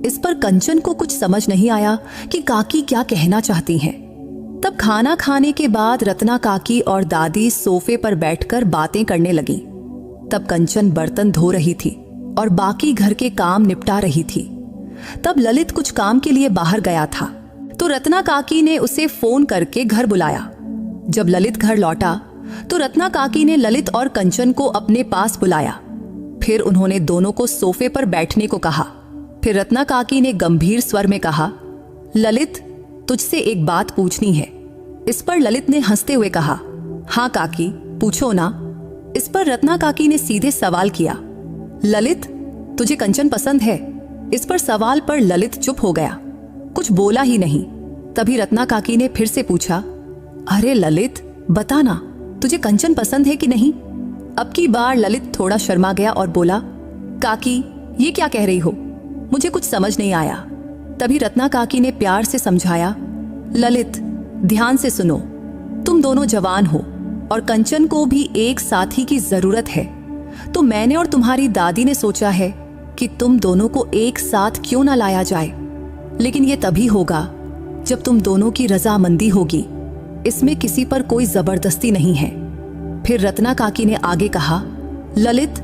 A: इस पर कंचन को कुछ समझ नहीं आया कि काकी क्या कहना चाहती हैं। तब खाना खाने के बाद रत्ना काकी और दादी सोफे पर बैठकर बातें करने लगी। तब कंचन बर्तन धो रही थी और बाकी घर के काम निपटा रही थी। तब ललित कुछ काम के लिए बाहर गया था, तो रत्ना काकी ने उसे फोन करके घर बुलाया। जब ललित घर लौटा तो रत्ना काकी ने ललित और कंचन को अपने पास बुलाया। फिर उन्होंने दोनों को सोफे पर बैठने को कहा। फिर रत्ना काकी ने गंभीर स्वर में कहा, ललित, तुझसे एक बात पूछनी है। इस पर ललित ने हंसते हुए कहा, हाँ काकी, पूछो ना। इस पर रत्ना काकी ने सीधे सवाल किया, ललित, तुझे कंचन पसंद है? इस पर सवाल पर ललित चुप हो गया, कुछ बोला ही नहीं। तभी रत्ना काकी ने फिर से पूछा, अरे ललित, बता ना, तुझे कंचन पसंद है कि नहीं? अब की बार ललित थोड़ा शर्मा गया और बोला, काकी, ये क्या कह रही हो? मुझे कुछ समझ नहीं आया। तभी रत्ना काकी ने प्यार से समझाया, ललित, ध्यान से सुनो, तुम दोनों जवान हो और कंचन को भी एक साथी की जरूरत है, तो मैंने और तुम्हारी दादी ने सोचा है कि तुम दोनों को एक साथ क्यों ना लाया जाए। लेकिन ये तभी होगा जब तुम दोनों की रजामंदी होगी। इसमें किसी पर कोई जबरदस्ती नहीं है। फिर रत्ना काकी ने आगे कहा, ललित,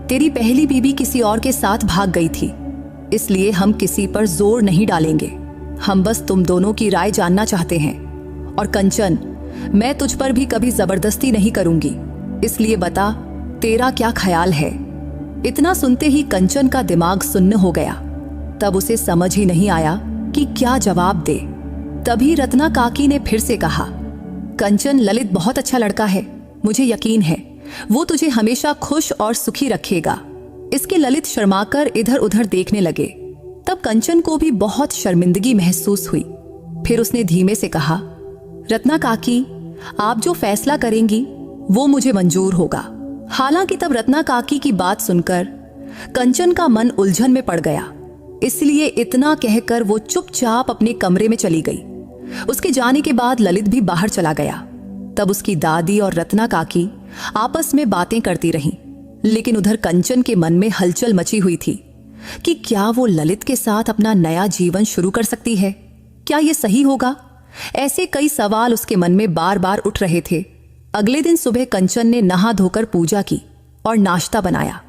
A: तेरी पहली बीवी किसी और के साथ भाग गई थी, इसलिए हम किसी पर जोर नहीं डालेंगे। हम बस तुम दोनों की राय जानना चाहते हैं। और कंचन, मैं तुझ पर भी कभी जबरदस्ती नहीं करूंगी, इसलिए बता तेरा क्या ख्याल है। इतना सुनते ही कंचन का दिमाग सुन्न हो गया। तब उसे समझ ही नहीं आया कि क्या जवाब दे। तभी रत्ना काकी ने फिर से कहा, कंचन, ललित बहुत अच्छा लड़का है, मुझे यकीन है वो तुझे हमेशा खुश और सुखी रखेगा। इसके ललित शर्माकर इधर उधर देखने लगे। तब कंचन को भी बहुत शर्मिंदगी महसूस हुई। फिर उसने धीमे से कहा, रत्ना काकी, आप जो फैसला करेंगी वो मुझे मंजूर होगा। हालांकि तब रत्ना काकी की बात सुनकर कंचन का मन उलझन में पड़ गया, इसलिए इतना कहकर वो चुपचाप अपने कमरे में चली गई। उसके जाने के बाद ललित भी बाहर चला गया। तब उसकी दादी और रत्ना काकी आपस में बातें करती रहीं, लेकिन उधर कंचन के मन में हलचल मची हुई थी कि क्या वो ललित के साथ अपना नया जीवन शुरू कर सकती है। क्या ये सही होगा? ऐसे कई सवाल उसके मन में बार बार उठ रहे थे। अगले दिन सुबह कंचन ने नहा धोकर पूजा की और नाश्ता बनाया।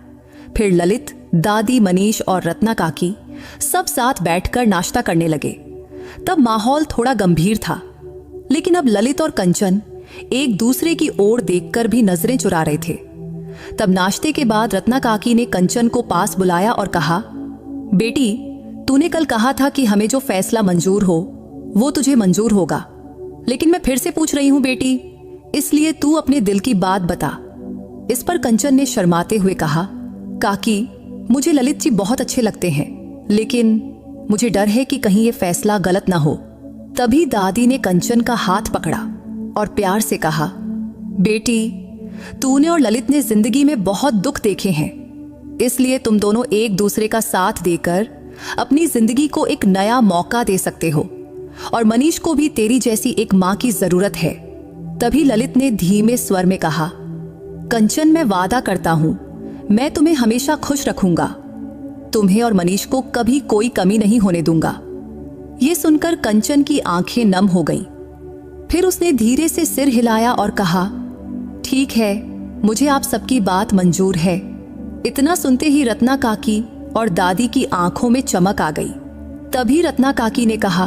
A: फिर ललित, दादी, मनीष और रत्ना काकी सब साथ बैठकर नाश्ता करने लगे। तब माहौल थोड़ा गंभीर था, लेकिन अब ललित और कंचन एक दूसरे की ओर देखकर भी नजरें चुरा रहे थे। तब नाश्ते के बाद रत्ना काकी ने कंचन को पास बुलाया और कहा, बेटी, तूने कल कहा था कि हमें जो फैसला मंजूर हो वो तुझे मंजूर होगा, लेकिन मैं फिर से पूछ रही हूं बेटी, इसलिए तू अपने दिल की बात बता। इस पर कंचन ने शर्माते हुए कहा, काकी, मुझे ललित जी बहुत अच्छे लगते हैं, लेकिन मुझे डर है कि कहीं ये फैसला गलत ना हो। तभी दादी ने कंचन का हाथ पकड़ा और प्यार से कहा, बेटी, तूने और ललित ने जिंदगी में बहुत दुख देखे हैं, इसलिए तुम दोनों एक दूसरे का साथ देकर अपनी जिंदगी को एक नया मौका दे सकते हो, और मनीष को भी तेरी जैसी एक मां की जरूरत है। तभी ललित ने धीमे स्वर में कहा, कंचन, मैं वादा करता हूं मैं तुम्हें हमेशा खुश रखूंगा, तुम्हें और मनीष को कभी कोई कमी नहीं होने दूंगा। यह सुनकर कंचन की आंखें नम हो गईं। फिर उसने धीरे से सिर हिलाया और कहा, ठीक है, मुझे आप सबकी बात मंजूर है। इतना सुनते ही रत्ना काकी और दादी की आंखों में चमक आ गई। तभी रत्ना काकी ने कहा,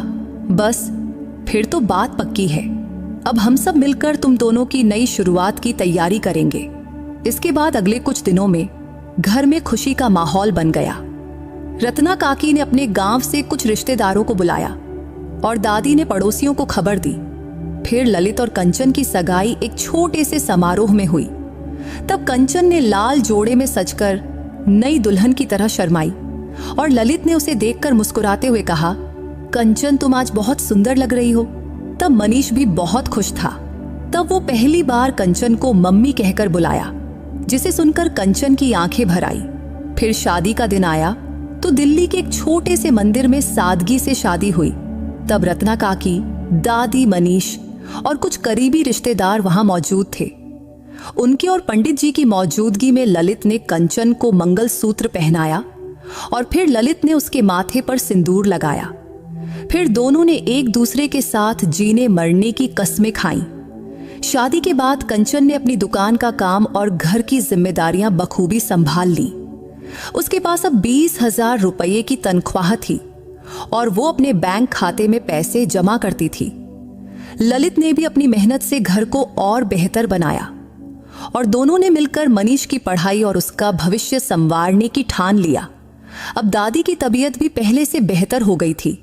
A: बस फिर तो बात पक्की है। अब हम सब मिलकर तुम दोनों की नई शुरुआत की तैयारी करेंगे। इसके बाद अगले कुछ दिनों में घर में खुशी का माहौल बन गया। रत्ना काकी ने अपने गांव से कुछ रिश्तेदारों को बुलाया और दादी ने पड़ोसियों को खबर दी। फिर ललित और कंचन की सगाई एक छोटे से समारोह में हुई। तब कंचन ने लाल जोड़े में सजकर नई दुल्हन की तरह शर्माई और ललित ने उसे देखकर मुस्कुराते हुए कहा, कंचन, तुम आज बहुत सुंदर लग रही हो। तब मनीष भी बहुत खुश था। तब वो पहली बार कंचन को मम्मी कहकर बुलाया, जिसे सुनकर कंचन की आंखें भर आई। फिर शादी का दिन आया तो दिल्ली के एक छोटे से मंदिर में सादगी से शादी हुई। तब रत्ना काकी, दादी, मनीष और कुछ करीबी रिश्तेदार वहां मौजूद थे। उनके और पंडित जी की मौजूदगी में ललित ने कंचन को मंगलसूत्र पहनाया और फिर ललित ने उसके माथे पर सिंदूर लगाया। फिर दोनों ने एक दूसरे के साथ जीने मरने की कस्में खाईं। शादी के बाद कंचन ने अपनी दुकान का काम और घर की जिम्मेदारियां बखूबी संभाल ली। उसके पास अब 20,000 रुपये की तनख्वाह थी और वो अपने बैंक खाते में पैसे जमा करती थी। ललित ने भी अपनी मेहनत से घर को और बेहतर बनाया और दोनों ने मिलकर मनीष की पढ़ाई और उसका भविष्य संवारने की ठान लिया। अब दादी की तबीयत भी पहले से बेहतर हो गई थी,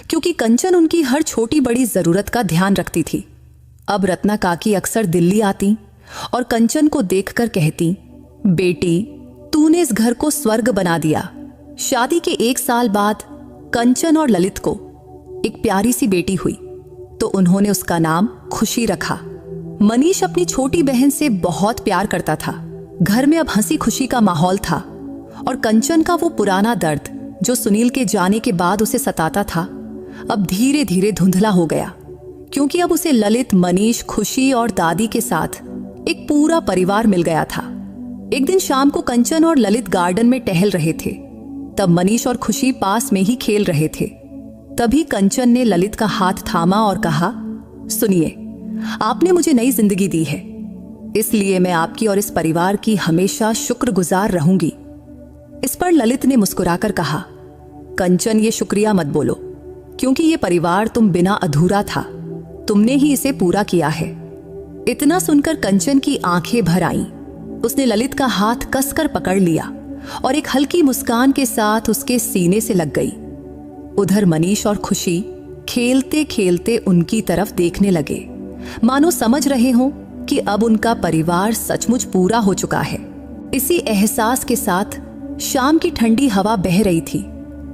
A: क्योंकि कंचन उनकी हर छोटी बड़ी जरूरत का ध्यान रखती थी। अब रत्ना काकी अक्सर दिल्ली आती और कंचन को देखकर कहती, बेटी, तूने इस घर को स्वर्ग बना दिया। शादी के 1 साल बाद कंचन और ललित को एक प्यारी सी बेटी हुई, तो उन्होंने उसका नाम खुशी रखा। मनीष अपनी छोटी बहन से बहुत प्यार करता था। घर में अब हंसी खुशी का माहौल था और कंचन का वो पुराना दर्द जो सुनील के जाने के बाद उसे सताता था, अब धीरे धीरे धुंधला हो गया, क्योंकि अब उसे ललित, मनीष, खुशी और दादी के साथ एक पूरा परिवार मिल गया था। एक दिन शाम को कंचन और ललित गार्डन में टहल रहे थे। तब मनीष और खुशी पास में ही खेल रहे थे। तभी कंचन ने ललित का हाथ थामा और कहा, सुनिए, आपने मुझे नई जिंदगी दी है, इसलिए मैं आपकी और इस परिवार की हमेशा शुक्रगुजार रहूंगी। इस पर ललित ने मुस्कुराकर कहा, कंचन, ये शुक्रिया मत बोलो, क्योंकि ये परिवार तुम बिना अधूरा था। तुमने ही इसे पूरा किया है। इतना सुनकर कंचन की आंखें भर आईं। उसने ललित का हाथ कसकर पकड़ लिया और एक हल्की मुस्कान के साथ उसके सीने से लग गई। उधर मनीष और खुशी खेलते खेलते उनकी तरफ देखने लगे, मानो समझ रहे हों कि अब उनका परिवार सचमुच पूरा हो चुका है। इसी एहसास के साथ शाम की ठंडी हवा बह रही थी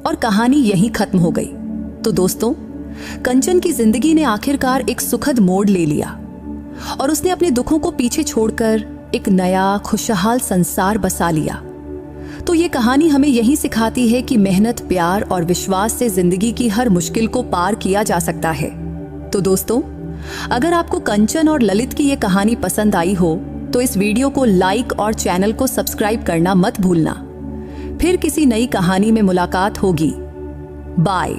A: और कहानी यहीं खत्म हो गई। तो दोस्तों, कंचन की जिंदगी ने आखिरकार एक सुखद मोड़ ले लिया और उसने अपने दुखों को पीछे छोड़कर एक नया खुशहाल संसार बसा लिया। तो ये कहानी हमें यही सिखाती है कि मेहनत, प्यार और विश्वास से जिंदगी की हर मुश्किल को पार किया जा सकता है। तो दोस्तों, अगर आपको कंचन और ललित की ये कहानी पसंद आई हो तो इस वीडियो को लाइक और चैनल को सब्सक्राइब करना मत भूलना। फिर किसी नई कहानी में मुलाकात होगी। बाय।